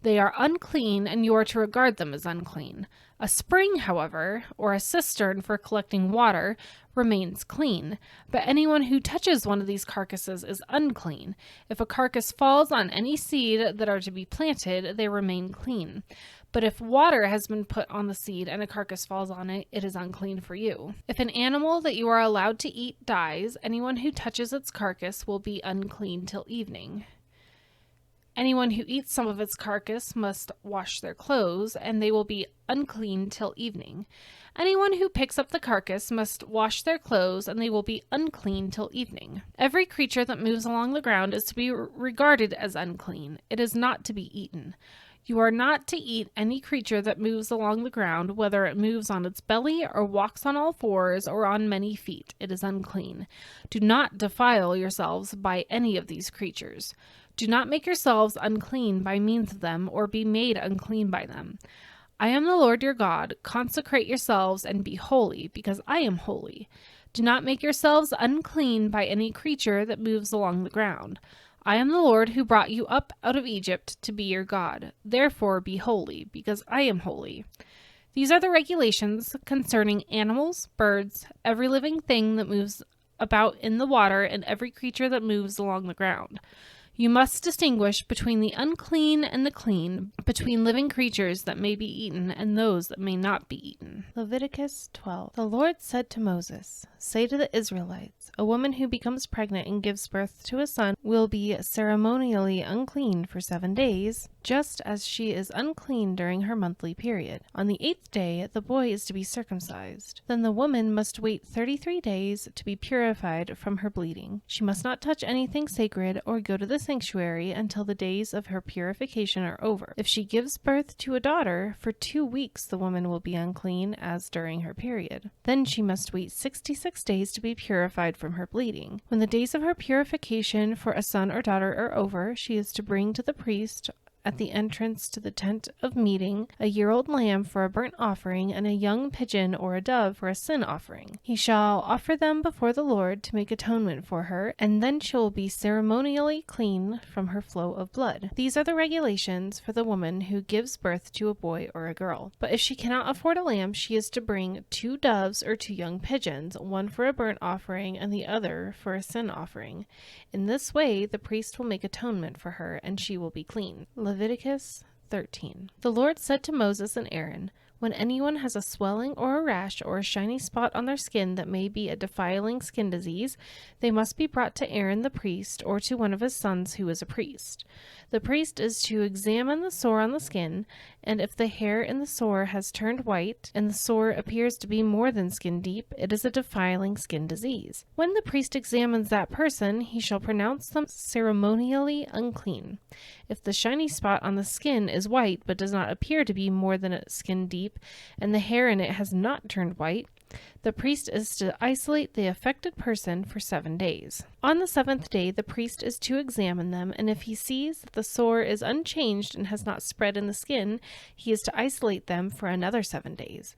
They are unclean, and you are to regard them as unclean. A spring, however, or a cistern for collecting water, remains clean, but anyone who touches one of these carcasses is unclean. If a carcass falls on any seed that are to be planted, they remain clean. But if water has been put on the seed and a carcass falls on it, it is unclean for you. If an animal that you are allowed to eat dies, anyone who touches its carcass will be unclean till evening. Anyone who eats some of its carcass must wash their clothes, and they will be unclean till evening. Anyone who picks up the carcass must wash their clothes, and they will be unclean till evening. Every creature that moves along the ground is to be regarded as unclean. It is not to be eaten. You are not to eat any creature that moves along the ground, whether it moves on its belly or walks on all fours or on many feet. It is unclean. Do not defile yourselves by any of these creatures. Do not make yourselves unclean by means of them, or be made unclean by them. I am the Lord your God. Consecrate yourselves and be holy, because I am holy. Do not make yourselves unclean by any creature that moves along the ground. I am the Lord who brought you up out of Egypt to be your God. Therefore be holy, because I am holy. These are the regulations concerning animals, birds, every living thing that moves about in the water, and every creature that moves along the ground. You must distinguish between the unclean and the clean, between living creatures that may be eaten and those that may not be eaten. Leviticus 12. The Lord said to Moses, "Say to the Israelites, a woman who becomes pregnant and gives birth to a son will be ceremonially unclean for 7 days, just as she is unclean during her monthly period. On the 8th day, the boy is to be circumcised. Then the woman must wait 33 days to be purified from her bleeding. She must not touch anything sacred or go to the sanctuary until the days of her purification are over. If she gives birth to a daughter, for 2 weeks the woman will be unclean as during her period. Then she must wait 66 days to be purified from her bleeding. When the days of her purification for a son or daughter are over, she is to bring to the priest at the entrance to the tent of meeting a year-old lamb for a burnt offering and a young pigeon or a dove for a sin offering. He shall offer them before the Lord to make atonement for her, and then she will be ceremonially clean from her flow of blood. These are the regulations for the woman who gives birth to a boy or a girl. But if she cannot afford a lamb, she is to bring 2 doves or 2 young pigeons, one for a burnt offering and the other for a sin offering. In this way, the priest will make atonement for her, and she will be clean. Leviticus 13. The Lord said to Moses and Aaron, "When anyone has a swelling or a rash or a shiny spot on their skin that may be a defiling skin disease, they must be brought to Aaron the priest or to one of his sons who is a priest. The priest is to examine the sore on the skin, and if the hair in the sore has turned white and the sore appears to be more than skin deep, it is a defiling skin disease. When the priest examines that person, he shall pronounce them ceremonially unclean. If the shiny spot on the skin is white but does not appear to be more than a skin deep, and the hair in it has not turned white, the priest is to isolate the affected person for 7 days. On the 7th day, the priest is to examine them, and if he sees that the sore is unchanged and has not spread in the skin, he is to isolate them for another 7 days.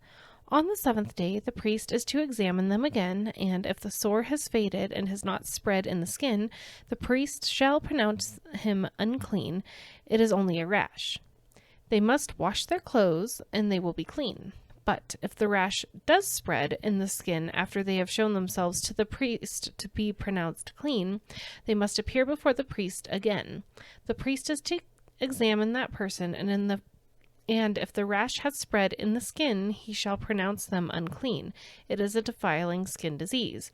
On the 7th day, the priest is to examine them again, and if the sore has faded and has not spread in the skin, the priest shall pronounce him unclean. It is only a rash. They must wash their clothes, and they will be clean. But if the rash does spread in the skin after they have shown themselves to the priest to be pronounced clean, they must appear before the priest again. The priest is to examine that person, and if the rash has spread in the skin, he shall pronounce them unclean. It is a defiling skin disease.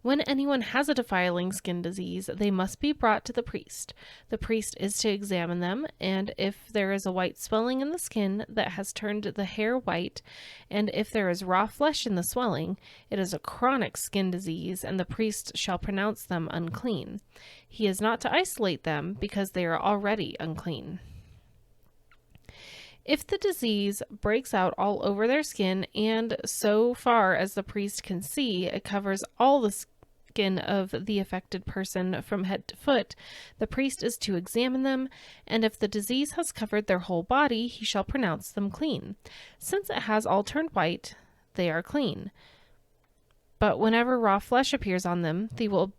When anyone has a defiling skin disease, they must be brought to the priest. The priest is to examine them, and if there is a white swelling in the skin that has turned the hair white, and if there is raw flesh in the swelling, it is a chronic skin disease, and the priest shall pronounce them unclean. He is not to isolate them, because they are already unclean. If the disease breaks out all over their skin, and so far as the priest can see, it covers all the skin of the affected person from head to foot, the priest is to examine them, and if the disease has covered their whole body, he shall pronounce them clean. Since it has all turned white, they are clean. But whenever raw flesh appears on them, they will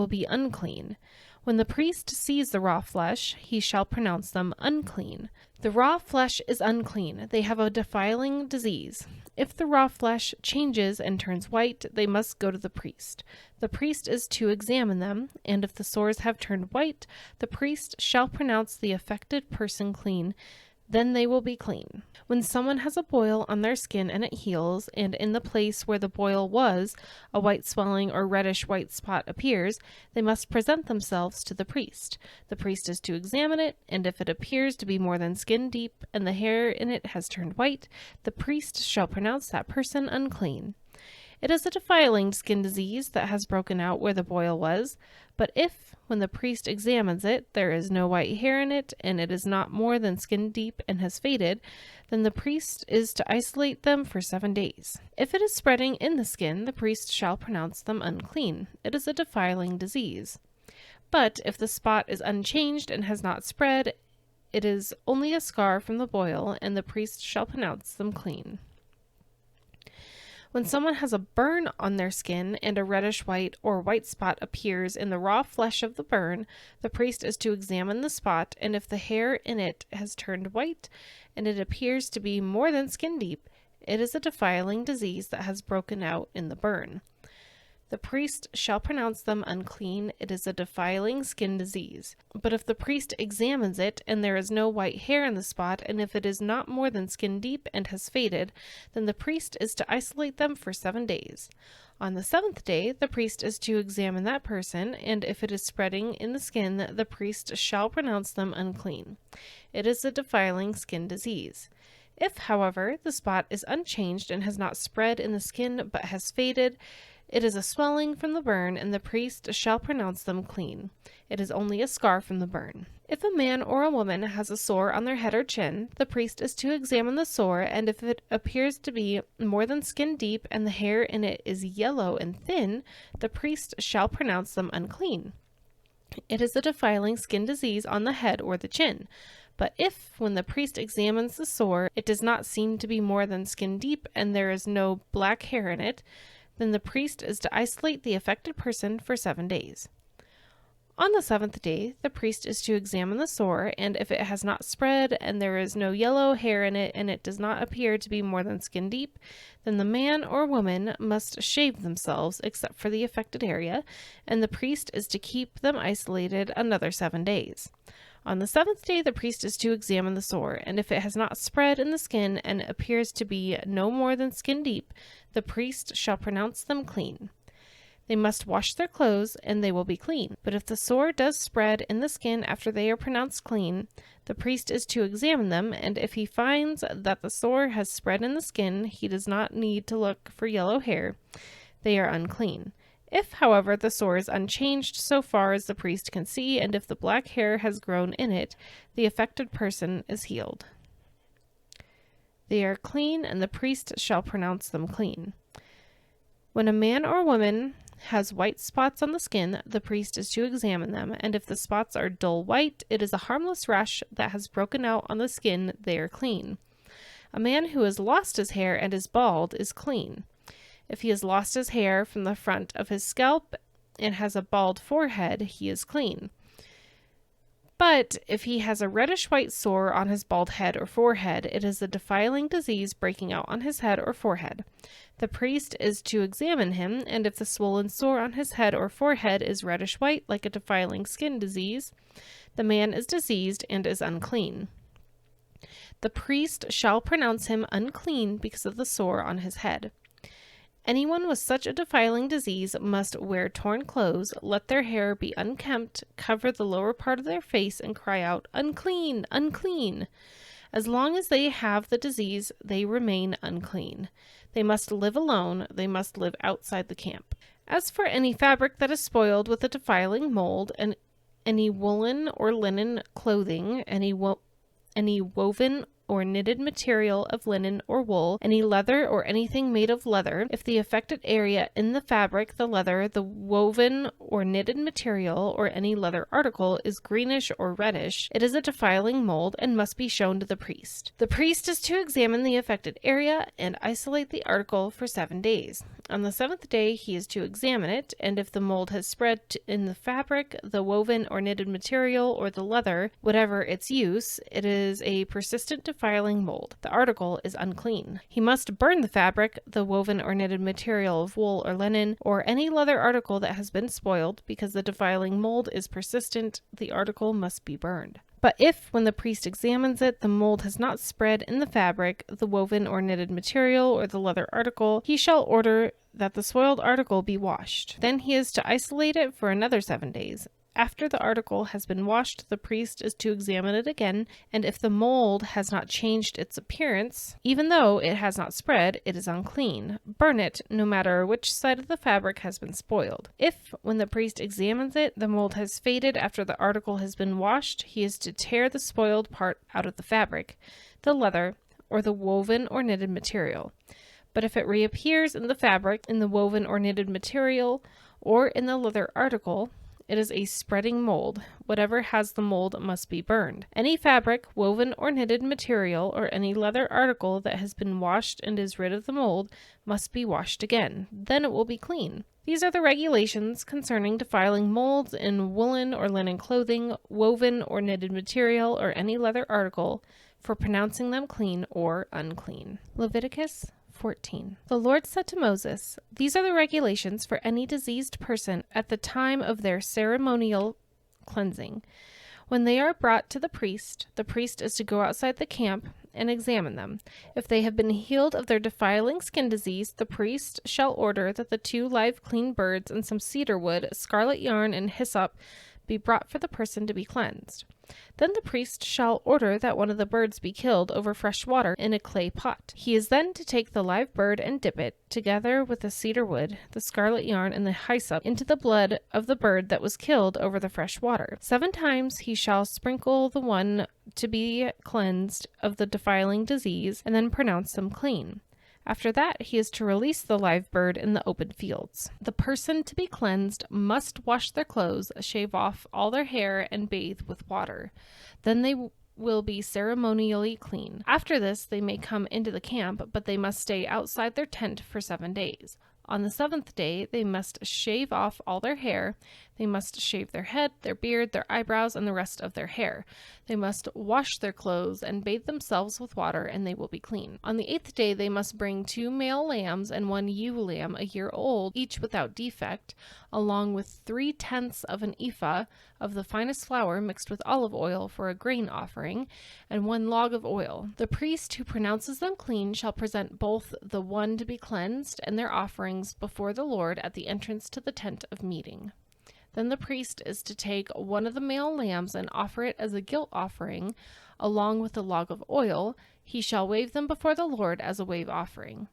be unclean. When the priest sees the raw flesh, he shall pronounce them unclean. The raw flesh is unclean. They have a defiling disease. If the raw flesh changes and turns white, they must go to the priest. The priest is to examine them, and if the sores have turned white, the priest shall pronounce the affected person clean. Then they will be clean. When someone has a boil on their skin and it heals, and in the place where the boil was, a white swelling or reddish white spot appears, they must present themselves to the priest. The priest is to examine it, and if it appears to be more than skin deep, and the hair in it has turned white, the priest shall pronounce that person unclean. It is a defiling skin disease that has broken out where the boil was, but if, when the priest examines it, there is no white hair in it, and it is not more than skin deep and has faded, then the priest is to isolate them for 7 days. If it is spreading in the skin, the priest shall pronounce them unclean. It is a defiling disease. But if the spot is unchanged and has not spread, it is only a scar from the boil, and the priest shall pronounce them clean. When someone has a burn on their skin and a reddish white or white spot appears in the raw flesh of the burn, the priest is to examine the spot, and if the hair in it has turned white and it appears to be more than skin deep, it is a defiling disease that has broken out in the burn. The priest shall pronounce them unclean. It is a defiling skin disease. But if the priest examines it, and there is no white hair in the spot, and if it is not more than skin deep and has faded, then the priest is to isolate them for 7 days. On the 7th day, the priest is to examine that person, and if it is spreading in the skin, the priest shall pronounce them unclean. It is a defiling skin disease. If, however, the spot is unchanged and has not spread in the skin but has faded, it is a swelling from the burn, and the priest shall pronounce them clean. It is only a scar from the burn. If a man or a woman has a sore on their head or chin, the priest is to examine the sore, and if it appears to be more than skin deep and the hair in it is yellow and thin, the priest shall pronounce them unclean. It is a defiling skin disease on the head or the chin. But if, when the priest examines the sore, it does not seem to be more than skin deep and there is no black hair in it, then the priest is to isolate the affected person for 7 days. On the 7th day, the priest is to examine the sore, and if it has not spread and there is no yellow hair in it and it does not appear to be more than skin deep, then the man or woman must shave themselves except for the affected area, and the priest is to keep them isolated another 7 days. On the 7th day, the priest is to examine the sore, and if it has not spread in the skin and appears to be no more than skin deep, the priest shall pronounce them clean. They must wash their clothes, and they will be clean. But if the sore does spread in the skin after they are pronounced clean, the priest is to examine them, and if he finds that the sore has spread in the skin, he does not need to look for yellow hair. They are unclean. If, however, the sore is unchanged so far as the priest can see, and if the black hair has grown in it, the affected person is healed. They are clean, and the priest shall pronounce them clean. When a man or woman has white spots on the skin, the priest is to examine them, and if the spots are dull white, it is a harmless rash that has broken out on the skin. They are clean. A man who has lost his hair and is bald is clean. If he has lost his hair from the front of his scalp and has a bald forehead, he is clean. But if he has a reddish-white sore on his bald head or forehead, it is a defiling disease breaking out on his head or forehead. The priest is to examine him, and if the swollen sore on his head or forehead is reddish-white like a defiling skin disease, the man is diseased and is unclean. The priest shall pronounce him unclean because of the sore on his head. Anyone with such a defiling disease must wear torn clothes, let their hair be unkempt, cover the lower part of their face, and cry out, "Unclean! Unclean!" As long as they have the disease, they remain unclean. They must live alone. They must live outside the camp. As for any fabric that is spoiled with a defiling mold, and any woolen or linen clothing, any woven or knitted material of linen or wool, any leather or anything made of leather, if the affected area in the fabric, the leather, the woven or knitted material, or any leather article is greenish or reddish, it is a defiling mold and must be shown to the priest. The priest is to examine the affected area and isolate the article for 7 days. On the 7th day he is to examine it, and if the mold has spread in the fabric, the woven or knitted material, or the leather, whatever its use, it is a persistent defiling mold. The article is unclean. He must burn the fabric, the woven or knitted material of wool or linen, or any leather article that has been spoiled. Because the defiling mold is persistent, the article must be burned. But if, when the priest examines it, the mold has not spread in the fabric, the woven or knitted material, or the leather article, he shall order that the soiled article be washed. Then he is to isolate it for another 7 days. After the article has been washed, the priest is to examine it again, and if the mold has not changed its appearance, even though it has not spread, it is unclean. Burn it, no matter which side of the fabric has been spoiled. If, when the priest examines it, the mold has faded after the article has been washed, he is to tear the spoiled part out of the fabric, the leather, or the woven or knitted material. But if it reappears in the fabric, in the woven or knitted material, or in the leather article, it is a spreading mold. Whatever has the mold must be burned. Any fabric, woven or knitted material, or any leather article that has been washed and is rid of the mold must be washed again. Then it will be clean. These are the regulations concerning defiling molds in woolen or linen clothing, woven or knitted material, or any leather article, for pronouncing them clean or unclean. Leviticus 14. The Lord said to Moses, "These are the regulations for any diseased person at the time of their ceremonial cleansing. When they are brought to the priest is to go outside the camp and examine them. If they have been healed of their defiling skin disease, the priest shall order that the 2 live clean birds and some cedar wood, scarlet yarn, and hyssop be brought for the person to be cleansed. Then the priest shall order that one of the birds be killed over fresh water in a clay pot. He is then to take the live bird and dip it, together with the cedar wood, the scarlet yarn, and the hyssop, into the blood of the bird that was killed over the fresh water. 7 times he shall sprinkle the one to be cleansed of the defiling disease, and then pronounce them clean. After that, he is to release the live bird in the open fields. The person to be cleansed must wash their clothes, shave off all their hair, and bathe with water. Then they will be ceremonially clean. After this, they may come into the camp, but they must stay outside their tent for 7 days. On the 7th day, they must shave off all their hair. They must shave their head, their beard, their eyebrows, and the rest of their hair. They must wash their clothes and bathe themselves with water, and they will be clean. On the 8th day, they must bring 2 male lambs and 1 ewe lamb a year old, each without defect, along with 3/10 of an ephah of the finest flour mixed with olive oil for a grain offering, and 1 log of oil. The priest who pronounces them clean shall present both the one to be cleansed and their offerings before the Lord at the entrance to the tent of meeting. Then the priest is to take one of the male lambs and offer it as a guilt offering, along with a log of oil. He shall wave them before the Lord as a wave offering.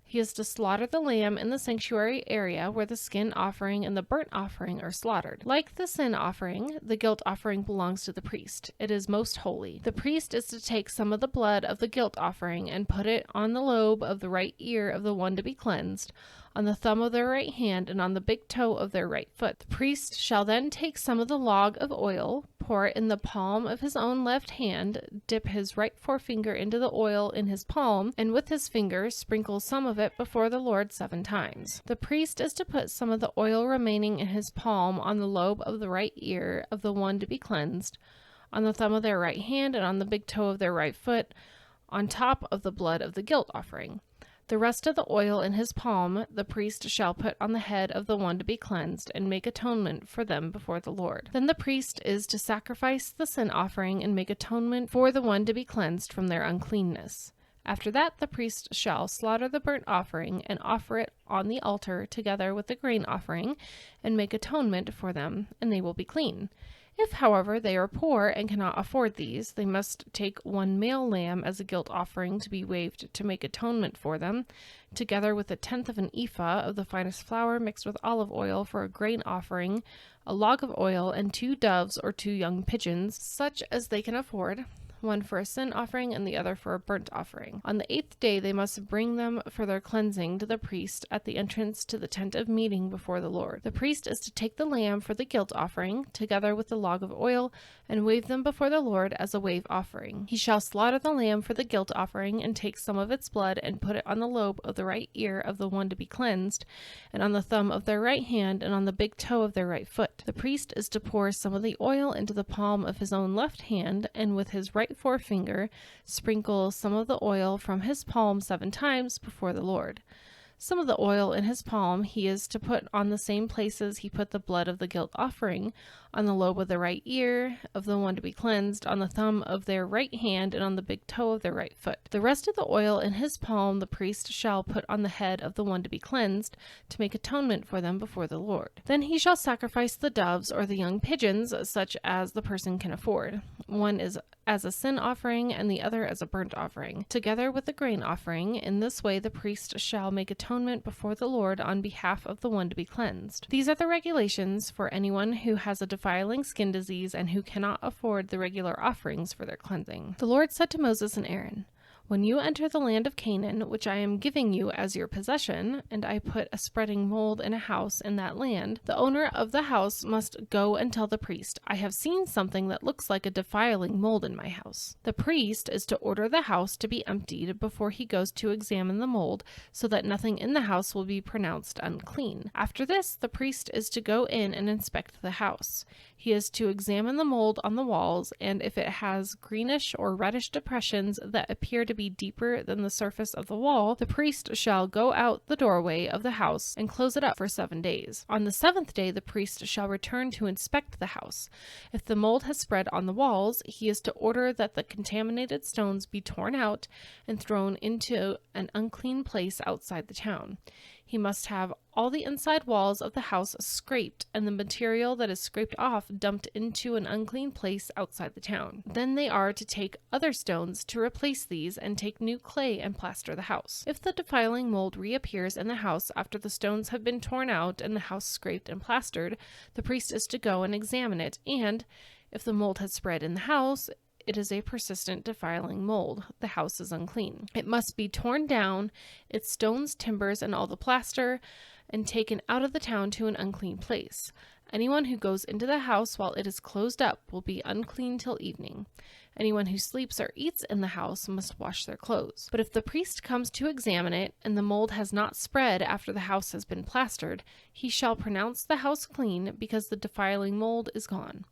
He is to slaughter the lamb in the sanctuary area where the skin offering and the burnt offering are slaughtered. Like the sin offering, the guilt offering belongs to the priest. It is most holy. The priest is to take some of the blood of the guilt offering and put it on the lobe of the right ear of the one to be cleansed, on the thumb of their right hand, and on the big toe of their right foot. The priest shall then take some of the log of oil, pour it in the palm of his own left hand, dip his right forefinger into the oil in his palm, and with his finger sprinkle some of it before the Lord 7 times. The priest is to put some of the oil remaining in his palm on the lobe of the right ear of the one to be cleansed, on the thumb of their right hand, and on the big toe of their right foot, on top of the blood of the guilt offering. The rest of the oil in his palm the priest shall put on the head of the one to be cleansed, and make atonement for them before the Lord. Then the priest is to sacrifice the sin offering and make atonement for the one to be cleansed from their uncleanness. After that, the priest shall slaughter the burnt offering and offer it on the altar together with the grain offering, and make atonement for them, and they will be clean. If, however, they are poor and cannot afford these, they must take 1 male lamb as a guilt offering to be waved to make atonement for them, together with 1/10 of an ephah of the finest flour mixed with olive oil for a grain offering, a log of oil, and 2 doves or 2 young pigeons, such as they can afford, one for a sin offering and the other for a burnt offering. On the 8th day they must bring them for their cleansing to the priest at the entrance to the tent of meeting before the Lord. The priest is to take the lamb for the guilt offering, together with the log of oil, and wave them before the Lord as a wave offering. He shall slaughter the lamb for the guilt offering, and take some of its blood and put it on the lobe of the right ear of the one to be cleansed, and on the thumb of their right hand, and on the big toe of their right foot. The priest is to pour some of the oil into the palm of his own left hand, and with his right forefinger sprinkle some of the oil from his palm 7 times before the Lord. Some of the oil in his palm he is to put on the same places he put the blood of the guilt offering, on the lobe of the right ear of the one to be cleansed, on the thumb of their right hand, and on the big toe of their right foot. The rest of the oil in his palm the priest shall put on the head of the one to be cleansed, to make atonement for them before the Lord. Then he shall sacrifice the doves or the young pigeons, such as the person can afford. One is as a sin offering, and the other as a burnt offering, together with the grain offering. In this way the priest shall make atonement before the Lord on behalf of the one to be cleansed. These are the regulations for anyone who has a defiling skin disease and who cannot afford the regular offerings for their cleansing. The Lord said to Moses and Aaron, "When you enter the land of Canaan, which I am giving you as your possession, and I put a spreading mold in a house in that land, the owner of the house must go and tell the priest, 'I have seen something that looks like a defiling mold in my house.' The priest is to order the house to be emptied before he goes to examine the mold, so that nothing in the house will be pronounced unclean. After this, the priest is to go in and inspect the house. He is to examine the mold on the walls, and if it has greenish or reddish depressions that appear to be deeper than the surface of the wall, the priest shall go out the doorway of the house and close it up for 7 days. On the 7th day the priest shall return to inspect the house. If the mold has spread on the walls, he is to order that the contaminated stones be torn out and thrown into an unclean place outside the town. He must have all the inside walls of the house scraped, and the material that is scraped off dumped into an unclean place outside the town. Then they are to take other stones to replace these, and take new clay and plaster the house. If the defiling mold reappears in the house after the stones have been torn out and the house scraped and plastered, the priest is to go and examine it, and if the mold has spread in the house, it is a persistent defiling mold. The house is unclean. It must be torn down, its stones, timbers, and all the plaster, and taken out of the town to an unclean place. Anyone who goes into the house while it is closed up will be unclean till evening. Anyone who sleeps or eats in the house must wash their clothes. But if the priest comes to examine it, and the mold has not spread after the house has been plastered, he shall pronounce the house clean, because the defiling mold is gone.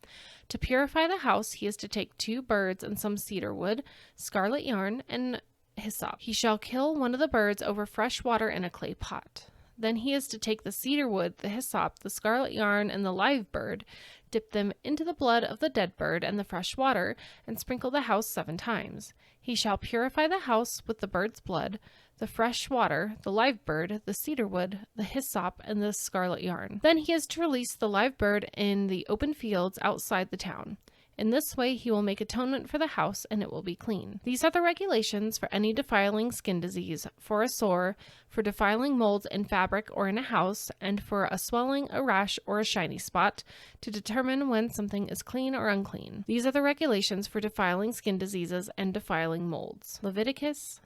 To purify the house, he is to take 2 birds and some cedar wood, scarlet yarn, and hyssop. He shall kill one of the birds over fresh water in a clay pot. Then he is to take the cedar wood, the hyssop, the scarlet yarn, and the live bird, dip them into the blood of the dead bird and the fresh water, and sprinkle the house 7 times. He shall purify the house with the bird's blood, the fresh water, the live bird, the cedar wood, the hyssop, and the scarlet yarn. Then he is to release the live bird in the open fields outside the town. In this way he will make atonement for the house, and it will be clean. These are the regulations for any defiling skin disease, for a sore, for defiling molds in fabric or in a house, and for a swelling, a rash, or a shiny spot, to determine when something is clean or unclean. These are the regulations for defiling skin diseases and defiling molds. Leviticus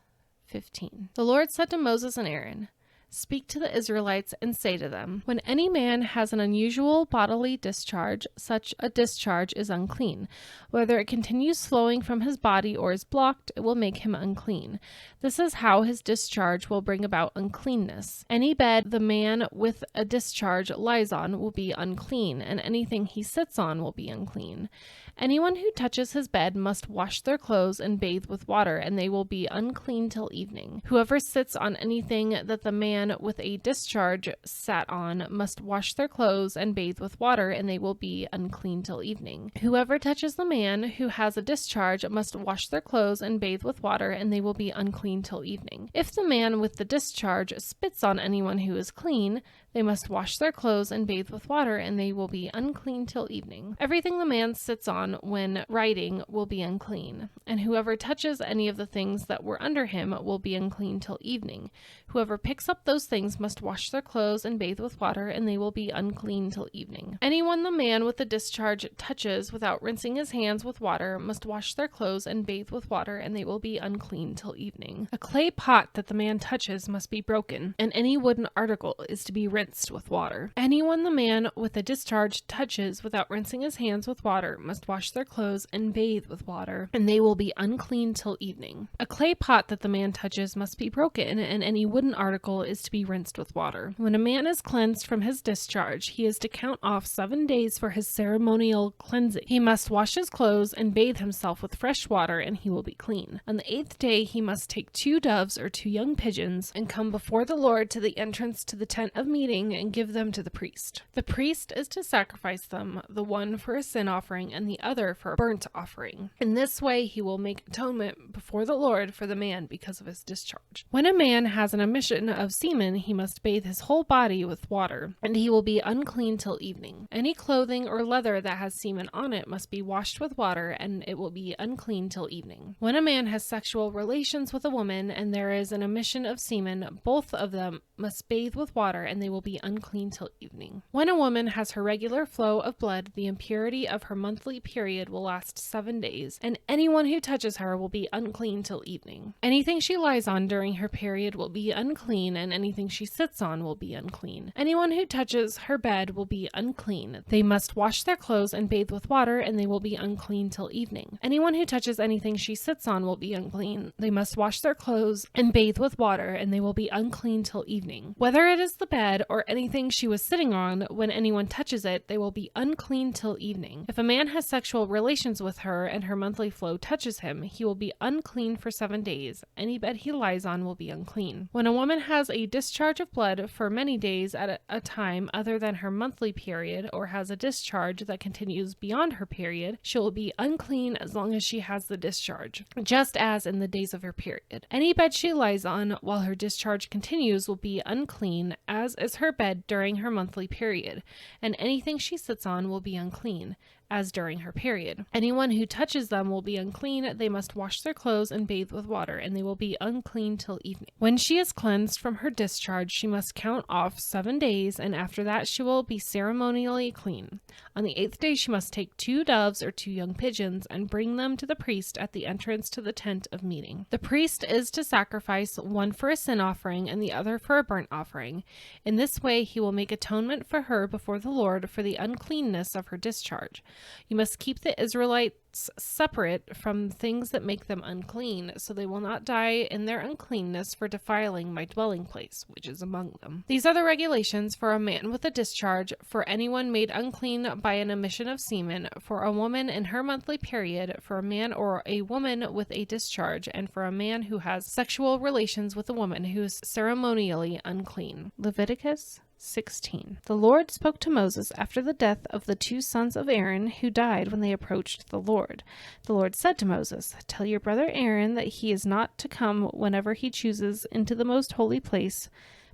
15. The Lord said to Moses and Aaron, "Speak to the Israelites and say to them, when any man has an unusual bodily discharge, such a discharge is unclean. Whether it continues flowing from his body or is blocked, it will make him unclean. This is how his discharge will bring about uncleanness. Any bed the man with a discharge lies on will be unclean, and anything he sits on will be unclean. Anyone who touches his bed must wash their clothes and bathe with water, and they will be unclean till evening. Whoever sits on anything that the man with a discharge sat on must wash their clothes and bathe with water, and they will be unclean till evening. Whoever touches the man who has a discharge must wash their clothes and bathe with water, and they will be unclean till evening. If the man with the discharge spits on anyone who is clean, They must wash their clothes and bathe with water, and they will be unclean till evening. Everything the man sits on when riding will be unclean, and whoever touches any of the things that were under him will be unclean till evening. Whoever picks up those things must wash their clothes and bathe with water, and they will be unclean till evening. Anyone the man with the discharge touches without rinsing his hands with water must wash their clothes and bathe with water, and they will be unclean till evening. A clay pot that the man touches must be broken, and any wooden article is to be rinsed with water. Anyone the man with a discharge touches without rinsing his hands with water must wash their clothes and bathe with water, and they will be unclean till evening. A clay pot that the man touches must be broken, and any wooden article is to be rinsed with water. When a man is cleansed from his discharge, he is to count off 7 days for his ceremonial cleansing. He must wash his clothes and bathe himself with fresh water, and he will be clean. On the 8th day he must take 2 doves or 2 young pigeons and come before the Lord to the entrance to the tent of meeting and give them to the priest. The priest is to sacrifice them, the one for a sin offering and the other for a burnt offering. In this way he will make atonement before the Lord for the man because of his discharge. When a man has an emission of semen, he must bathe his whole body with water, and he will be unclean till evening. Any clothing or leather that has semen on it must be washed with water, and it will be unclean till evening. When a man has sexual relations with a woman and there is an emission of semen, both of them must bathe with water, and they will be unclean till evening. When a woman has her regular flow of blood, the impurity of her monthly period will last 7 days, and anyone who touches her will be unclean till evening. Anything she lies on during her period will be unclean, and anything she sits on will be unclean. Anyone who touches her bed will be unclean. They must wash their clothes and bathe with water, and they will be unclean till evening. Anyone who touches anything she sits on will be unclean. They must wash their clothes and bathe with water, and they will be unclean till evening. Whether it is the bed or anything she was sitting on, when anyone touches it, they will be unclean till evening. If a man has sexual relations with her and her monthly flow touches him, he will be unclean for 7 days. Any bed he lies on will be unclean. When a woman has a discharge of blood for many days at a time other than her monthly period, or has a discharge that continues beyond her period, she will be unclean as long as she has the discharge, just as in the days of her period. Any bed she lies on while her discharge continues will be unclean, as is her bed during her monthly period, and anything she sits on will be unclean, as during her period. Anyone who touches them will be unclean. They must wash their clothes and bathe with water, and they will be unclean till evening. When she is cleansed from her discharge, she must count off 7 days, and after that she will be ceremonially clean. On the 8th day she must take 2 doves or 2 young pigeons and bring them to the priest at the entrance to the tent of meeting. The priest is to sacrifice one for a sin offering and the other for a burnt offering. In this way he will make atonement for her before the Lord for the uncleanness of her discharge. You must keep the Israelites separate from things that make them unclean, so they will not die in their uncleanness for defiling my dwelling place, which is among them. These are the regulations for a man with a discharge, for anyone made unclean by an emission of semen, for a woman in her monthly period, for a man or a woman with a discharge, and for a man who has sexual relations with a woman who is ceremonially unclean. Leviticus 16. The Lord spoke to Moses after the death of the 2 sons of Aaron who died when they approached the Lord. The Lord said to Moses, "Tell your brother Aaron that he is not to come whenever he chooses into the most holy place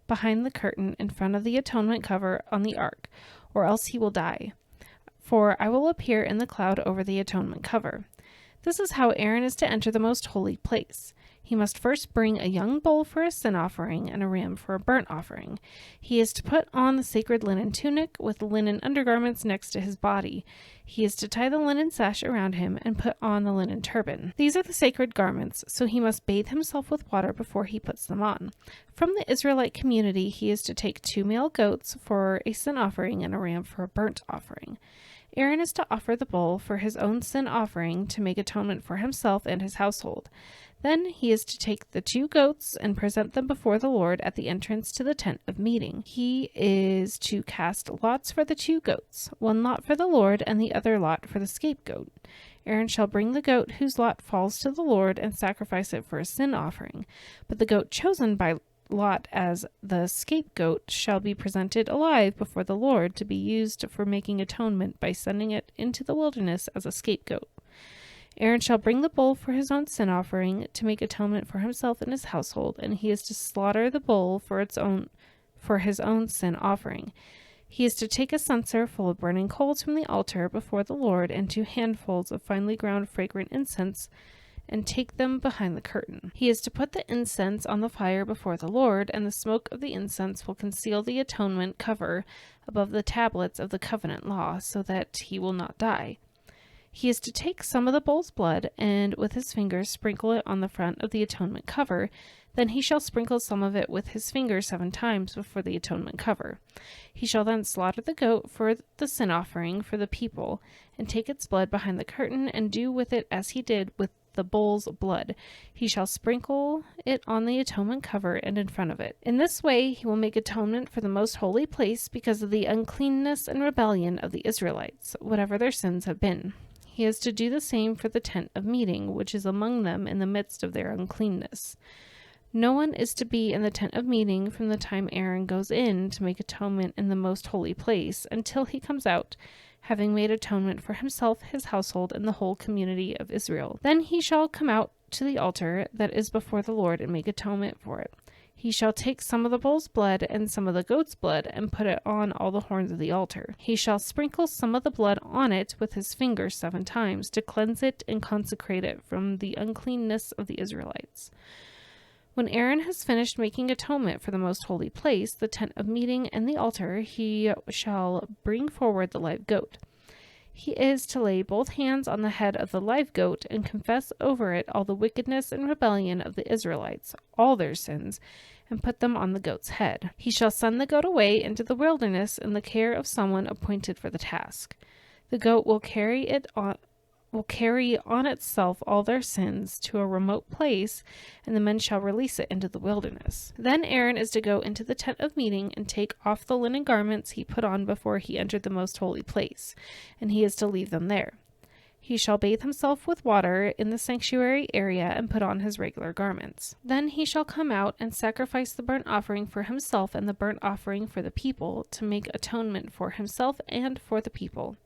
behind the curtain in front of the atonement cover on the ark, or else he will die. For I will appear in the cloud over the atonement cover." This is how Aaron is to enter the most holy place. He must first bring a young bull for a sin offering and a ram for a burnt offering. He is to put on the sacred linen tunic with linen undergarments next to his body. He is to tie the linen sash around him and put on the linen turban. These are the sacred garments, so he must bathe himself with water before he puts them on. From the Israelite community, he is to take 2 male goats for a sin offering and a ram for a burnt offering. Aaron is to offer the bull for his own sin offering to make atonement for himself and his household. Then he is to take the 2 goats and present them before the Lord at the entrance to the tent of meeting. He is to cast lots for the 2 goats, 1 lot for the Lord and the other lot for the scapegoat. Aaron shall bring the goat whose lot falls to the Lord and sacrifice it for a sin offering, but the goat chosen by lot as the scapegoat shall be presented alive before the Lord to be used for making atonement by sending it into the wilderness as a scapegoat. Aaron shall bring the bull for his own sin offering to make atonement for himself and his household, and he is to slaughter the bull for its own for his own sin offering. He is to take a censer full of burning coals from the altar before the Lord and 2 handfuls of finely ground fragrant incense and take them behind the curtain. He is to put the incense on the fire before the Lord, and the smoke of the incense will conceal the atonement cover above the tablets of the covenant law, so that he will not die. He is to take some of the bull's blood and with his fingers sprinkle it on the front of the atonement cover. Then he shall sprinkle some of it with his fingers 7 times before the atonement cover. He shall then slaughter the goat for the sin offering for the people, and take its blood behind the curtain, and do with it as he did with the bull's blood. He shall sprinkle it on the atonement cover and in front of it. In this way he will make atonement for the most holy place because of the uncleanness and rebellion of the Israelites, whatever their sins have been. He is to do the same for the tent of meeting, which is among them in the midst of their uncleanness. No one is to be in the tent of meeting from the time Aaron goes in to make atonement in the most holy place until he comes out, having made atonement for himself, his household, and the whole community of Israel. Then he shall come out to the altar that is before the Lord and make atonement for it. He shall take some of the bull's blood and some of the goat's blood and put it on all the horns of the altar. He shall sprinkle some of the blood on it with his fingers 7 times to cleanse it and consecrate it from the uncleanness of the Israelites. When Aaron has finished making atonement for the most holy place, the tent of meeting, and the altar, he shall bring forward the live goat. He is to lay both hands on the head of the live goat and confess over it all the wickedness and rebellion of the Israelites, all their sins, and put them on the goat's head. He shall send the goat away into the wilderness in the care of someone appointed for the task. The goat will carry on itself all their sins to a remote place, and the men shall release it into the wilderness. Then Aaron is to go into the tent of meeting and take off the linen garments he put on before he entered the most holy place, and he is to leave them there. He shall bathe himself with water in the sanctuary area and put on his regular garments. Then he shall come out and sacrifice the burnt offering for himself and the burnt offering for the people, to make atonement for himself and for the people.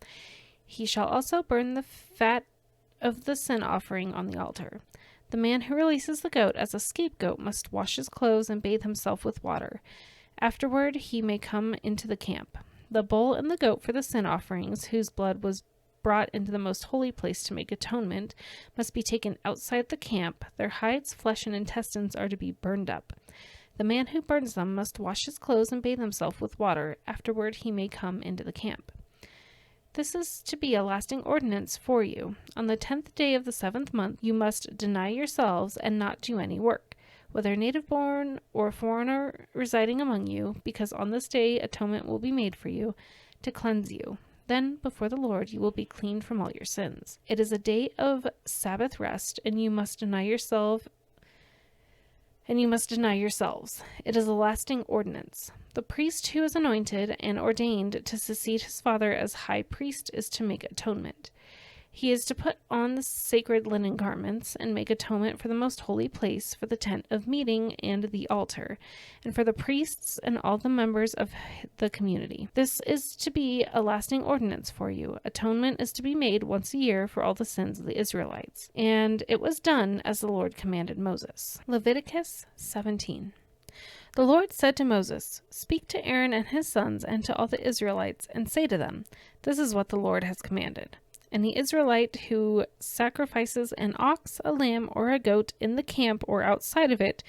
He shall also burn the fat of the sin offering on the altar. The man who releases the goat as a scapegoat must wash his clothes and bathe himself with water. Afterward he may come into the camp. The bull and the goat for the sin offerings, whose blood was brought into the most holy place to make atonement, must be taken outside the camp. Their hides, flesh, and intestines are to be burned up. The man who burns them must wash his clothes and bathe himself with water. Afterward he may come into the camp. This is to be a lasting ordinance for you. On the 10th day of the 7th month you must deny yourselves and not do any work, whether native-born or foreigner residing among you, because on this day atonement will be made for you, to cleanse you. Then before the Lord you will be cleaned from all your sins. It is a day of Sabbath rest, and you must deny yourselves. It is a lasting ordinance. The priest who is anointed and ordained to succeed his father as high priest is to make atonement. He is to put on the sacred linen garments and make atonement for the most holy place, for the tent of meeting and the altar, and for the priests and all the members of the community. This is to be a lasting ordinance for you. Atonement is to be made once a year for all the sins of the Israelites. And it was done as the Lord commanded Moses. Leviticus 17. The Lord said to Moses, "Speak to Aaron and his sons and to all the Israelites, and say to them, 'This is what the Lord has commanded. Any Israelite who sacrifices an ox, a lamb, or a goat in the camp or outside of it,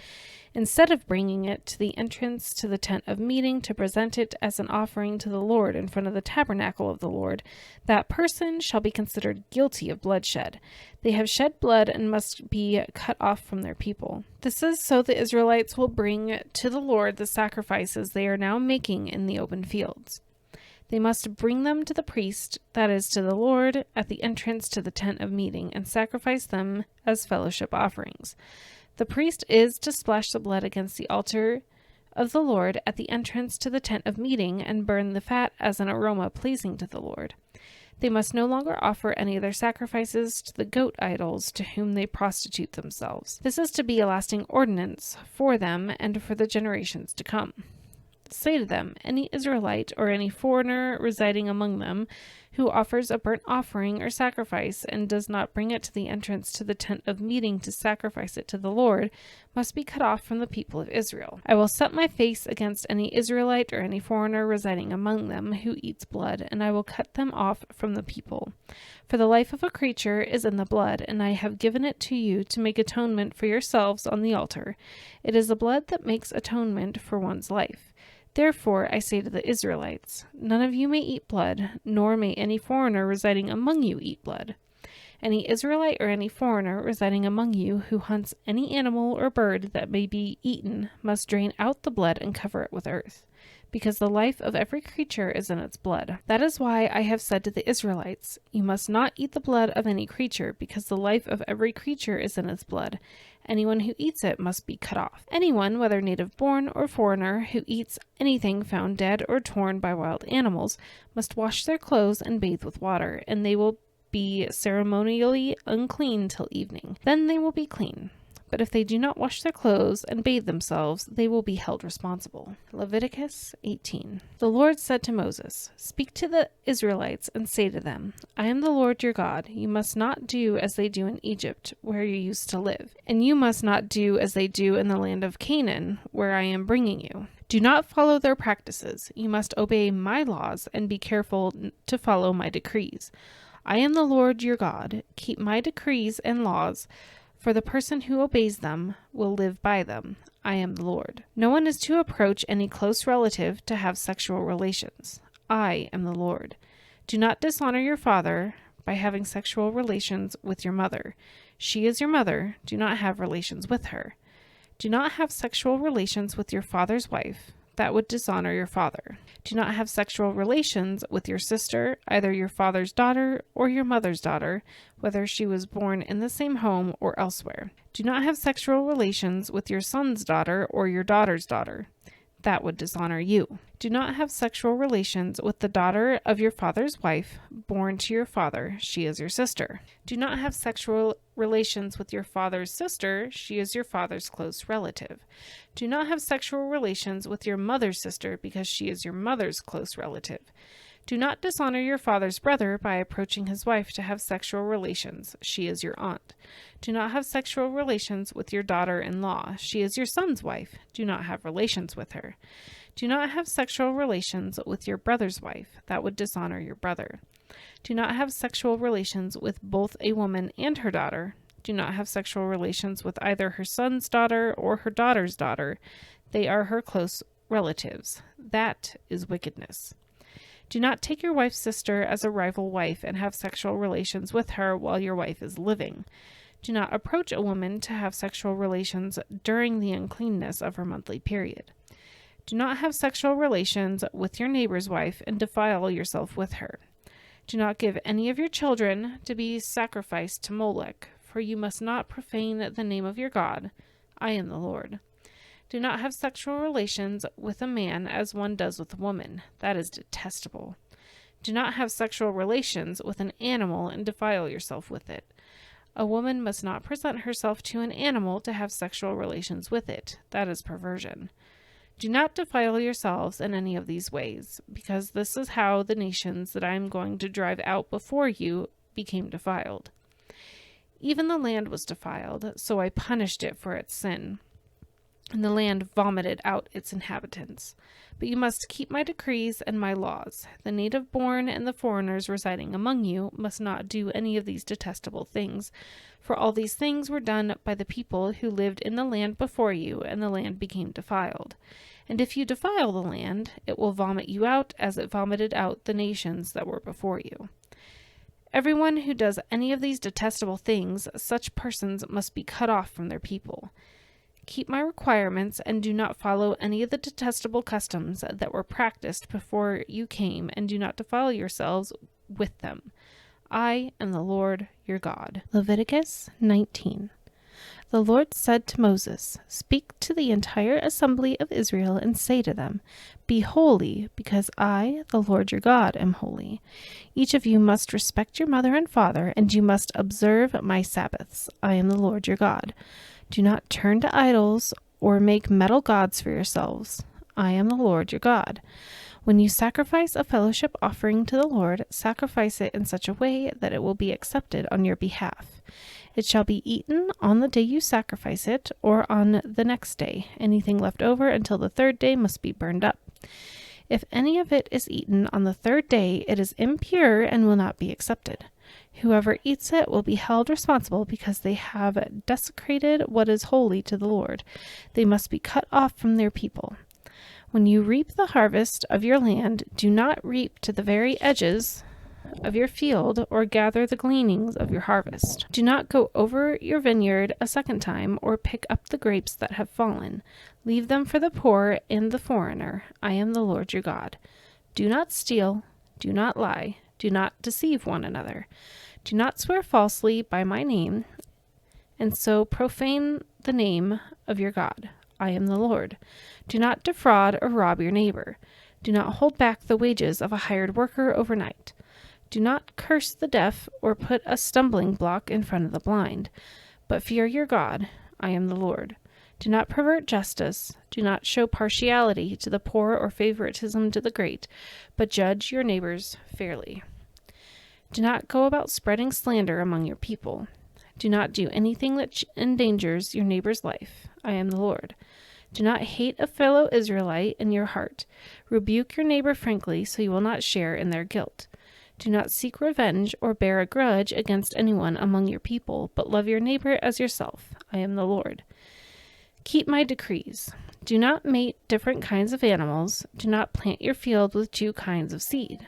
instead of bringing it to the entrance to the tent of meeting to present it as an offering to the Lord in front of the tabernacle of the Lord, that person shall be considered guilty of bloodshed. They have shed blood and must be cut off from their people.' This is so the Israelites will bring to the Lord the sacrifices they are now making in the open fields. They must bring them to the priest, that is, to the Lord, at the entrance to the tent of meeting, and sacrifice them as fellowship offerings. The priest is to splash the blood against the altar of the Lord at the entrance to the tent of meeting, and burn the fat as an aroma pleasing to the Lord. They must no longer offer any of their sacrifices to the goat idols to whom they prostitute themselves. This is to be a lasting ordinance for them and for the generations to come. Say to them, any Israelite or any foreigner residing among them who offers a burnt offering or sacrifice and does not bring it to the entrance to the tent of meeting to sacrifice it to the Lord must be cut off from the people of Israel. I will set my face against any Israelite or any foreigner residing among them who eats blood, and I will cut them off from the people. For the life of a creature is in the blood, and I have given it to you to make atonement for yourselves on the altar. It is the blood that makes atonement for one's life. Therefore I say to the Israelites, none of you may eat blood, nor may any foreigner residing among you eat blood. Any Israelite or any foreigner residing among you who hunts any animal or bird that may be eaten must drain out the blood and cover it with earth, because the life of every creature is in its blood. That is why I have said to the Israelites, you must not eat the blood of any creature, because the life of every creature is in its blood. Anyone who eats it must be cut off. Anyone, whether native-born or foreigner, who eats anything found dead or torn by wild animals, must wash their clothes and bathe with water, and they will be ceremonially unclean till evening. Then they will be clean. But if they do not wash their clothes and bathe themselves, they will be held responsible. Leviticus 18. The Lord said to Moses, speak to the Israelites and say to them, I am the Lord your God. You must not do as they do in Egypt, where you used to live, and you must not do as they do in the land of Canaan, where I am bringing you. Do not follow their practices. You must obey my laws and be careful to follow my decrees. I am the Lord your God. Keep my decrees and laws, for the person who obeys them will live by them. I am the Lord. No one is to approach any close relative to have sexual relations. I am the Lord. Do not dishonor your father by having sexual relations with your mother. She is your mother. Do not have relations with her. Do not have sexual relations with your father's wife. That would dishonor your father. Do not have sexual relations with your sister, either your father's daughter or your mother's daughter, whether she was born in the same home or elsewhere. Do not have sexual relations with your son's daughter or your daughter's daughter. That would dishonor you. Do not have sexual relations with the daughter of your father's wife, born to your father. She is your sister. Do not have sexual relations with your father's sister. She is your father's close relative. Do not have sexual relations with your mother's sister, because she is your mother's close relative. Do not dishonor your father's brother by approaching his wife to have sexual relations. She is your aunt. Do not have sexual relations with your daughter-in-law. She is your son's wife. Do not have relations with her. Do not have sexual relations with your brother's wife. That would dishonor your brother. Do not have sexual relations with both a woman and her daughter. Do not have sexual relations with either her son's daughter or her daughter's daughter. They are her close relatives. That is wickedness. Do not take your wife's sister as a rival wife and have sexual relations with her while your wife is living. Do not approach a woman to have sexual relations during the uncleanness of her monthly period. Do not have sexual relations with your neighbor's wife and defile yourself with her. Do not give any of your children to be sacrificed to Molech, for you must not profane the name of your God. I am the Lord. Do not have sexual relations with a man as one does with a woman. That is detestable. Do not have sexual relations with an animal and defile yourself with it. A woman must not present herself to an animal to have sexual relations with it. That is perversion. Do not defile yourselves in any of these ways, because this is how the nations that I am going to drive out before you became defiled. Even the land was defiled, so I punished it for its sin, and the land vomited out its inhabitants. But you must keep my decrees and my laws. The native-born and the foreigners residing among you must not do any of these detestable things, for all these things were done by the people who lived in the land before you, and the land became defiled. And if you defile the land, it will vomit you out as it vomited out the nations that were before you. Everyone who does any of these detestable things, such persons must be cut off from their people. Keep my requirements and do not follow any of the detestable customs that were practiced before you came, and do not defile yourselves with them. I am the Lord your God. Leviticus 19. The Lord said to Moses, speak to the entire assembly of Israel and say to them, be holy, because I, the Lord your God, am holy. Each of you must respect your mother and father, and you must observe my Sabbaths. I am the Lord your God. Do not turn to idols or make metal gods for yourselves. I am the Lord your God. When you sacrifice a fellowship offering to the Lord, sacrifice it in such a way that it will be accepted on your behalf. It shall be eaten on the day you sacrifice it, or on the next day. Anything left over until the third day must be burned up. If any of it is eaten on the third day, it is impure and will not be accepted. Whoever eats it will be held responsible because they have desecrated what is holy to the Lord. They must be cut off from their people. When you reap the harvest of your land, do not reap to the very edges of your field or gather the gleanings of your harvest. Do not go over your vineyard a second time or pick up the grapes that have fallen. Leave them for the poor and the foreigner. I am the Lord your God. Do not steal. Do not lie. Do not deceive one another. Do not swear falsely by my name, and so profane the name of your God. I am the Lord. Do not defraud or rob your neighbor. Do not hold back the wages of a hired worker overnight. Do not curse the deaf or put a stumbling block in front of the blind, but fear your God. I am the Lord. Do not pervert justice. Do not show partiality to the poor or favoritism to the great, but judge your neighbors fairly. Do not go about spreading slander among your people. Do not do anything that endangers your neighbor's life. I am the Lord. Do not hate a fellow Israelite in your heart. Rebuke your neighbor frankly so you will not share in their guilt. Do not seek revenge or bear a grudge against anyone among your people, but love your neighbor as yourself. I am the Lord. Keep my decrees. Do not mate different kinds of animals. Do not plant your field with two kinds of seed.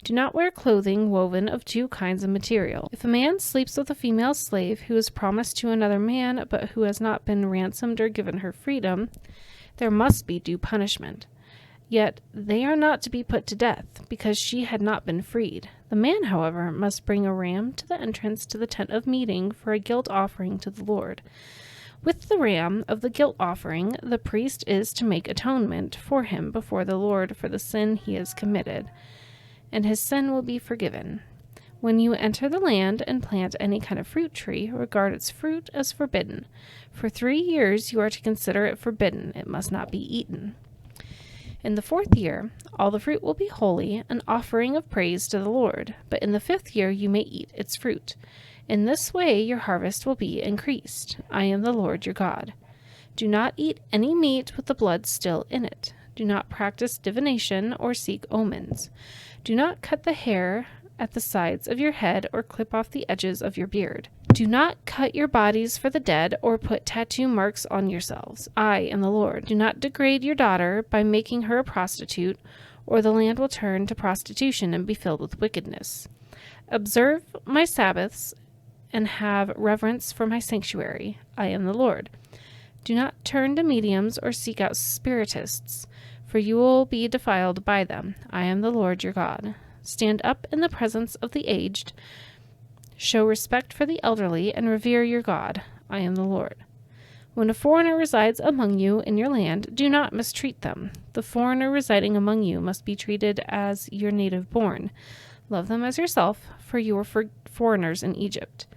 Do not wear clothing woven of two kinds of material. If a man sleeps with a female slave who is promised to another man, but who has not been ransomed or given her freedom, there must be due punishment. Yet they are not to be put to death, because she had not been freed. The man, however, must bring a ram to the entrance to the tent of meeting for a guilt offering to the Lord. With the ram of the guilt offering, the priest is to make atonement for him before the Lord for the sin he has committed, and his sin will be forgiven. When you enter the land and plant any kind of fruit tree, regard its fruit as forbidden. For 3 years you are to consider it forbidden. It must not be eaten. In the 4th year, all the fruit will be holy, an offering of praise to the Lord. But in the 5th year you may eat its fruit. In this way your harvest will be increased. I am the Lord your God. Do not eat any meat with the blood still in it. Do not practice divination or seek omens. Do not cut the hair at the sides of your head or clip off the edges of your beard. Do not cut your bodies for the dead or put tattoo marks on yourselves. I am the Lord. Do not degrade your daughter by making her a prostitute, or the land will turn to prostitution and be filled with wickedness. Observe my Sabbaths and have reverence for my sanctuary. I am the Lord. Do not turn to mediums or seek out spiritists, for you will be defiled by them. I am the Lord your God. Stand up in the presence of the aged. Show respect for the elderly and revere your God. I am the Lord. When a foreigner resides among you in your land, do not mistreat them. The foreigner residing among you must be treated as your native born. Love them as yourself, for you were foreigners in Egypt.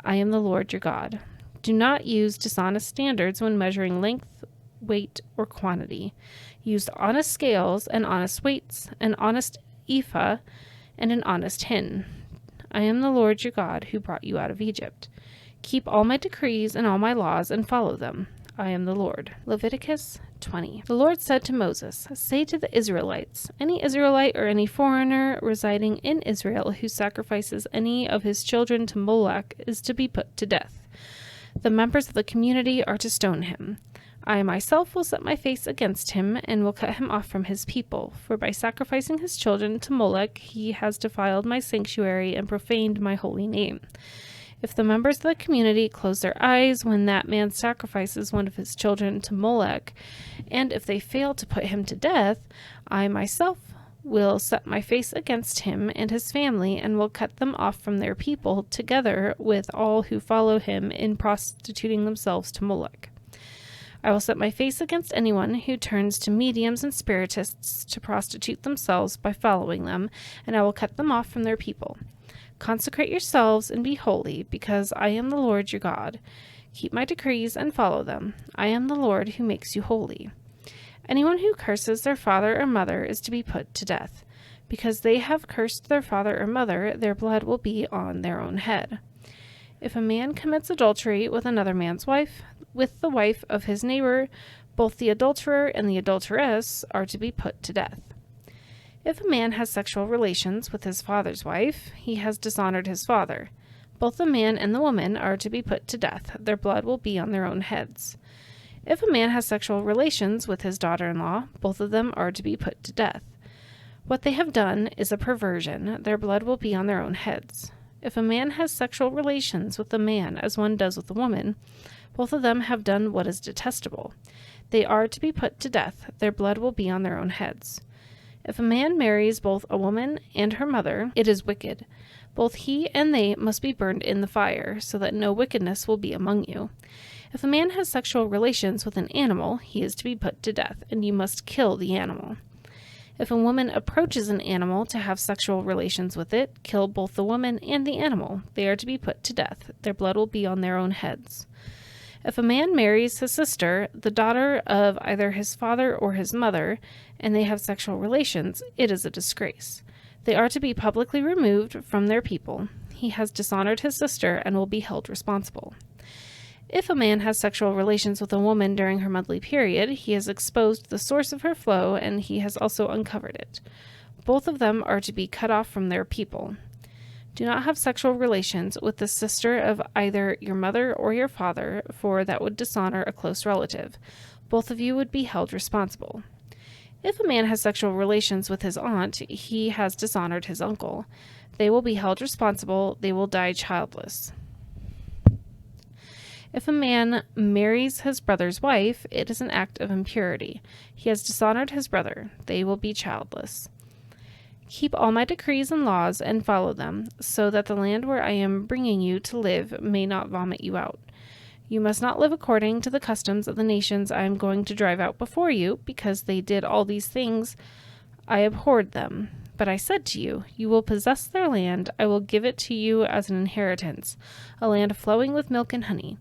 I am the Lord your God. Do not use dishonest standards when measuring length, weight, or quantity. Use honest scales and honest weights, an honest ephah and an honest hin. I am the Lord your God who brought you out of Egypt. Keep all my decrees and all my laws and follow them. I am the Lord. Leviticus 20. The Lord said to Moses, say to the Israelites, any Israelite or any foreigner residing in Israel who sacrifices any of his children to Molech is to be put to death. The members of the community are to stone him. I myself will set my face against him and will cut him off from his people, for by sacrificing his children to Molech he has defiled my sanctuary and profaned my holy name. If the members of the community close their eyes when that man sacrifices one of his children to Molech, and if they fail to put him to death, I myself will set my face against him and his family and will cut them off from their people, together with all who follow him in prostituting themselves to Molech. I will set my face against anyone who turns to mediums and spiritists to prostitute themselves by following them, and I will cut them off from their people. Consecrate yourselves and be holy, because I am the Lord your God. Keep my decrees and follow them. I am the Lord who makes you holy. Anyone who curses their father or mother is to be put to death. Because they have cursed their father or mother, their blood will be on their own head. If a man commits adultery with another man's wife, with the wife of his neighbor, both the adulterer and the adulteress are to be put to death. If a man has sexual relations with his father's wife, he has dishonored his father. Both the man and the woman are to be put to death. Their blood will be on their own heads. If a man has sexual relations with his daughter-in-law, both of them are to be put to death. What they have done is a perversion. Their blood will be on their own heads. If a man has sexual relations with a man as one does with a woman, both of them have done what is detestable. They are to be put to death. Their blood will be on their own heads. If a man marries both a woman and her mother, it is wicked. Both he and they must be burned in the fire, so that no wickedness will be among you. If a man has sexual relations with an animal, he is to be put to death, and you must kill the animal. If a woman approaches an animal to have sexual relations with it, kill both the woman and the animal. They are to be put to death. Their blood will be on their own heads. If a man marries his sister, the daughter of either his father or his mother, and they have sexual relations, it is a disgrace. They are to be publicly removed from their people. He has dishonored his sister and will be held responsible. If a man has sexual relations with a woman during her monthly period, he has exposed the source of her flow, and he has also uncovered it. Both of them are to be cut off from their people. Do not have sexual relations with the sister of either your mother or your father, for that would dishonor a close relative. Both of you would be held responsible. If a man has sexual relations with his aunt, he has dishonored his uncle. They will be held responsible. They will die childless. If a man marries his brother's wife, it is an act of impurity. He has dishonored his brother. They will be childless. Keep all my decrees and laws and follow them, so that the land where I am bringing you to live may not vomit you out. You must not live according to the customs of the nations I am going to drive out before you, because they did all these things. I abhorred them. But I said to you, you will possess their land. I will give it to you as an inheritance, a land flowing with milk and honey.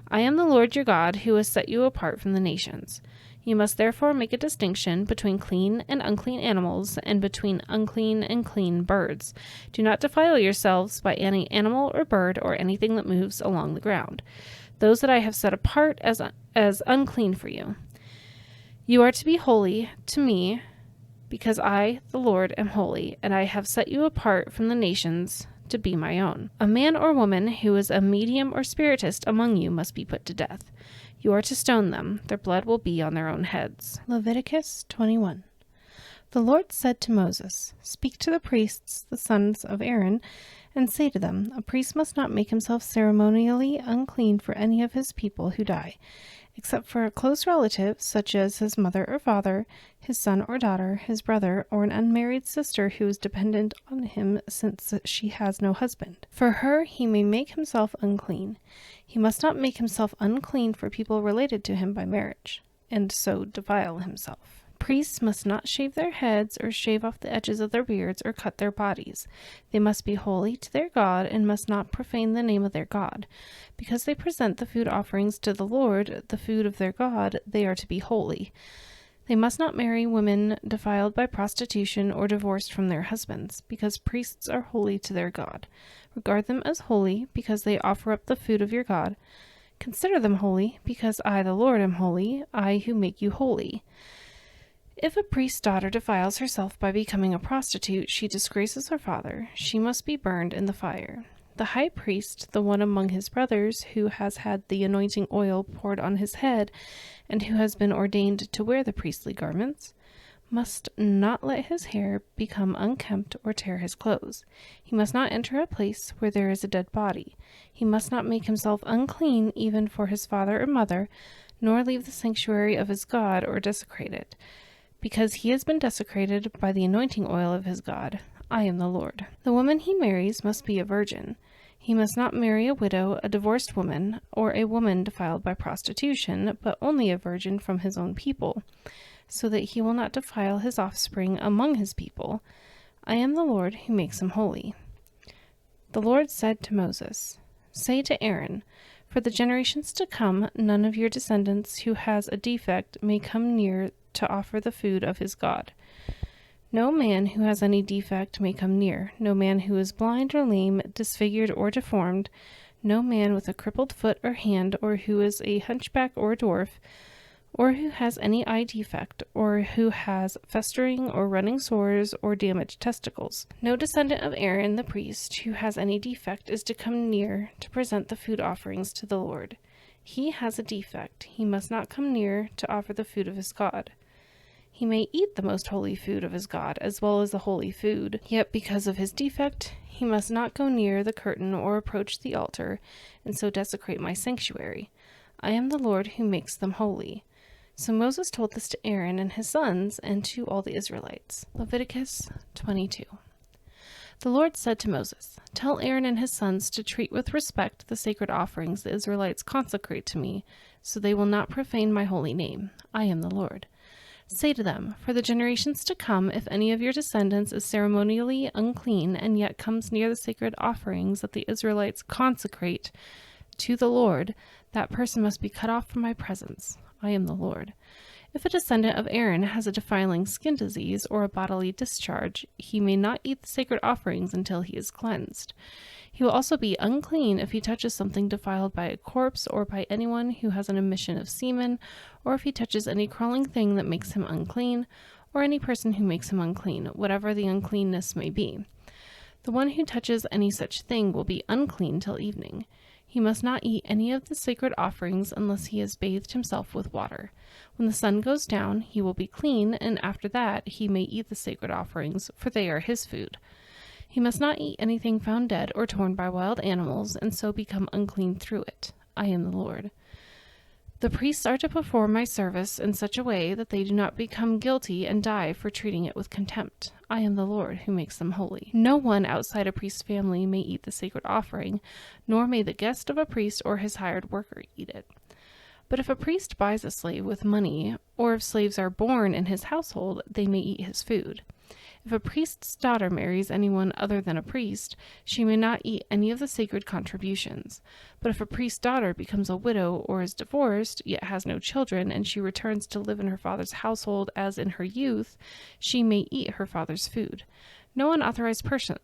I am the Lord your God, who has set you apart from the nations. You must therefore make a distinction between clean and unclean animals, and between unclean and clean birds. Do not defile yourselves by any animal or bird or anything that moves along the ground, those that I have set apart as unclean for you. You are to be holy to me, because I, the Lord, am holy, and I have set you apart from the nations to be my own. A man or woman who is a medium or spiritist among you must be put to death. You are to stone them. Their blood will be on their own heads. Leviticus 21. The Lord said to Moses, Speak to the priests, the sons of Aaron, and say to them, A priest must not make himself ceremonially unclean for any of his people who die, except for a close relative, such as his mother or father, his son or daughter, his brother, or an unmarried sister who is dependent on him since she has no husband. For her he may make himself unclean. He must not make himself unclean for people related to him by marriage, and so defile himself. Priests must not shave their heads or shave off the edges of their beards or cut their bodies. They must be holy to their God and must not profane the name of their God. Because they present the food offerings to the Lord, the food of their God, they are to be holy. They must not marry women defiled by prostitution or divorced from their husbands, because priests are holy to their God. Regard them as holy, because they offer up the food of your God. Consider them holy, because I, the Lord, am holy, I who make you holy. If a priest's daughter defiles herself by becoming a prostitute, she disgraces her father. She must be burned in the fire. The high priest, the one among his brothers who has had the anointing oil poured on his head and who has been ordained to wear the priestly garments, must not let his hair become unkempt or tear his clothes. He must not enter a place where there is a dead body. He must not make himself unclean even for his father or mother, nor leave the sanctuary of his God or desecrate it, because he has been desecrated by the anointing oil of his God. I am the Lord. The woman he marries must be a virgin. He must not marry a widow, a divorced woman, or a woman defiled by prostitution, but only a virgin from his own people, so that he will not defile his offspring among his people. I am the Lord who makes him holy. The Lord said to Moses, Say to Aaron, For the generations to come, none of your descendants who has a defect may come near to offer the food of his God. No man who has any defect may come near, no man who is blind or lame, disfigured or deformed, no man with a crippled foot or hand, or who is a hunchback or a dwarf, or who has any eye defect, or who has festering or running sores or damaged testicles. No descendant of Aaron the priest who has any defect is to come near to present the food offerings to the Lord. He has a defect. He must not come near to offer the food of his God. He may eat the most holy food of his God, as well as the holy food, yet because of his defect, he must not go near the curtain or approach the altar, and so desecrate my sanctuary. I am the Lord who makes them holy. So Moses told this to Aaron and his sons and to all the Israelites. Leviticus 22. The Lord said to Moses, "Tell Aaron and his sons to treat with respect the sacred offerings the Israelites consecrate to me, so they will not profane my holy name. I am the Lord. Say to them, for the generations to come, if any of your descendants is ceremonially unclean and yet comes near the sacred offerings that the Israelites consecrate to the Lord, that person must be cut off from my presence. I am the Lord. If a descendant of Aaron has a defiling skin disease or a bodily discharge, he may not eat the sacred offerings until he is cleansed. He will also be unclean if he touches something defiled by a corpse or by anyone who has an emission of semen, or if he touches any crawling thing that makes him unclean, or any person who makes him unclean, whatever the uncleanness may be. The one who touches any such thing will be unclean till evening. He must not eat any of the sacred offerings unless he has bathed himself with water. When the sun goes down, he will be clean, and after that he may eat the sacred offerings, for they are his food. He must not eat anything found dead or torn by wild animals, and so become unclean through it. I am the Lord. The priests are to perform my service in such a way that they do not become guilty and die for treating it with contempt. I am the Lord who makes them holy. No one outside a priest's family may eat the sacred offering, nor may the guest of a priest or his hired worker eat it. But if a priest buys a slave with money, or if slaves are born in his household, they may eat his food. If a priest's daughter marries anyone other than a priest, she may not eat any of the sacred contributions. But if a priest's daughter becomes a widow or is divorced, yet has no children, and she returns to live in her father's household as in her youth, she may eat her father's food. No unauthorized person,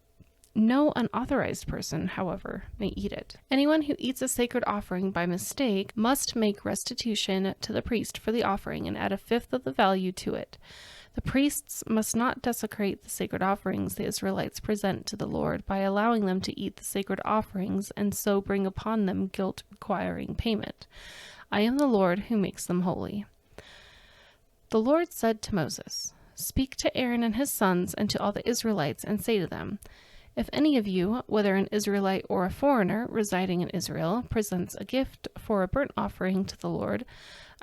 however, may eat it. Anyone who eats a sacred offering by mistake must make restitution to the priest for the offering and add a fifth of the value to it. The priests must not desecrate the sacred offerings the Israelites present to the Lord by allowing them to eat the sacred offerings and so bring upon them guilt requiring payment. I am the Lord who makes them holy. The Lord said to Moses, "Speak to Aaron and his sons and to all the Israelites and say to them, if any of you, whether an Israelite or a foreigner residing in Israel, presents a gift for a burnt offering to the Lord,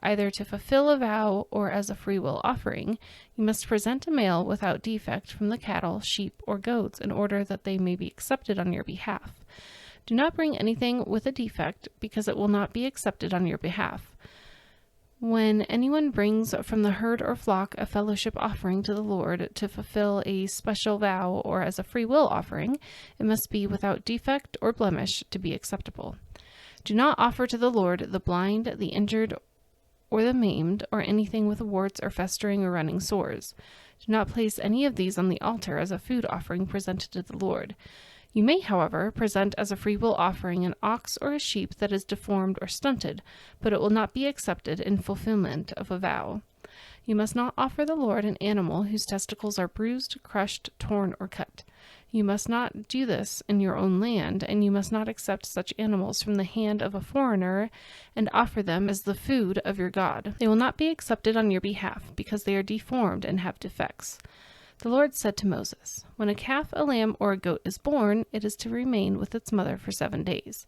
either to fulfill a vow or as a freewill offering, you must present a male without defect from the cattle, sheep, or goats in order that they may be accepted on your behalf. Do not bring anything with a defect, because it will not be accepted on your behalf. When anyone brings from the herd or flock a fellowship offering to the Lord to fulfill a special vow or as a free will offering, it must be without defect or blemish to be acceptable. Do not offer to the Lord the blind, the injured, or the maimed, or anything with warts or festering or running sores. Do not place any of these on the altar as a food offering presented to the Lord. You may, however, present as a freewill offering an ox or a sheep that is deformed or stunted, but it will not be accepted in fulfillment of a vow. You must not offer the Lord an animal whose testicles are bruised, crushed, torn, or cut. You must not do this in your own land, and you must not accept such animals from the hand of a foreigner and offer them as the food of your God. They will not be accepted on your behalf, because they are deformed and have defects. The Lord said to Moses, when a calf, a lamb, or a goat is born, it is to remain with its mother for 7 days.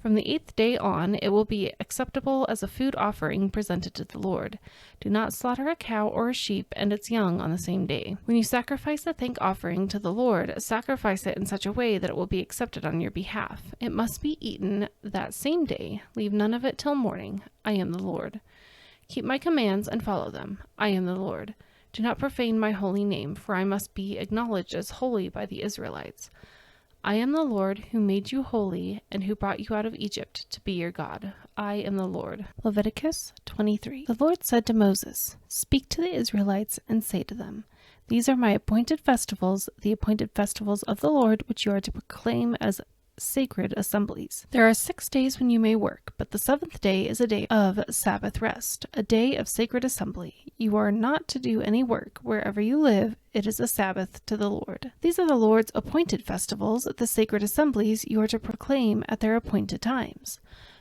From the 8th day on, it will be acceptable as a food offering presented to the Lord. Do not slaughter a cow or a sheep and its young on the same day. When you sacrifice a thank offering to the Lord, sacrifice it in such a way that it will be accepted on your behalf. It must be eaten that same day. Leave none of it till morning. I am the Lord. Keep my commands and follow them. I am the Lord. Do not profane my holy name, for I must be acknowledged as holy by the Israelites. I am the Lord who made you holy and who brought you out of Egypt to be your God. I am the Lord. Leviticus 23. The Lord said to Moses, "Speak to the Israelites and say to them, these are my appointed festivals, the appointed festivals of the Lord, which you are to proclaim as sacred assemblies. There are 6 days when you may work, but the 7th day is a day of Sabbath rest, a day of sacred assembly. You are not to do any work. Wherever you live, it is a Sabbath to the Lord. These are the Lord's appointed festivals, the sacred assemblies you are to proclaim at their appointed times.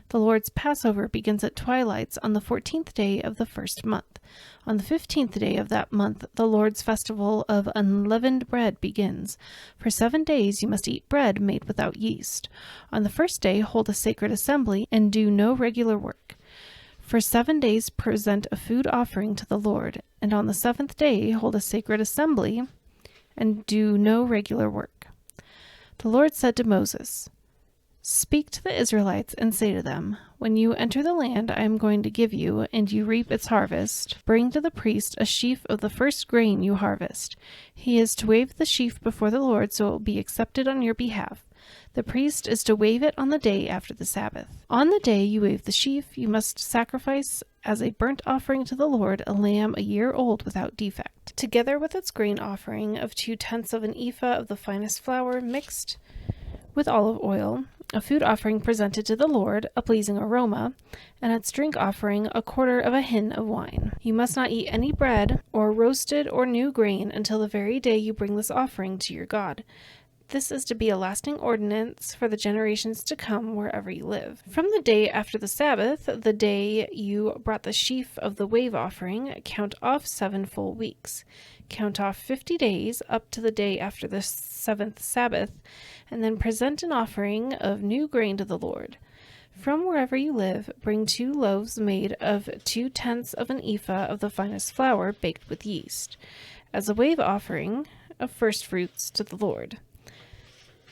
The Lord's Passover begins at twilights on the 14th day of the first month. On the 15th day of that month, the Lord's festival of unleavened bread begins. For 7 days you must eat bread made without yeast. On the first day hold a sacred assembly and do no regular work. For 7 days present a food offering to the Lord, and on the 7th day hold a sacred assembly and do no regular work. The Lord said to Moses, "Speak to the Israelites and say to them, when you enter the land I am going to give you, and you reap its harvest, bring to the priest a sheaf of the first grain you harvest. He is to wave the sheaf before the Lord so it will be accepted on your behalf. The priest is to wave it on the day after the Sabbath. On the day you wave the sheaf, you must sacrifice as a burnt offering to the Lord a lamb a year old without defect, together with its grain offering of 2/10 of an ephah of the finest flour mixed with olive oil, a food offering presented to the Lord, a pleasing aroma, and its drink offering 1/4 of a hin of wine. You must not eat any bread or roasted or new grain until the very day you bring this offering to your God. This is to be a lasting ordinance for the generations to come wherever you live. From the day after the Sabbath, the day you brought the sheaf of the wave offering, count off 7 full weeks. Count off 50 days up to the day after the 7th Sabbath, and then present an offering of new grain to the Lord. From wherever you live, bring 2 loaves made of 2/10 of an ephah of the finest flour baked with yeast, as a wave offering of first fruits to the Lord.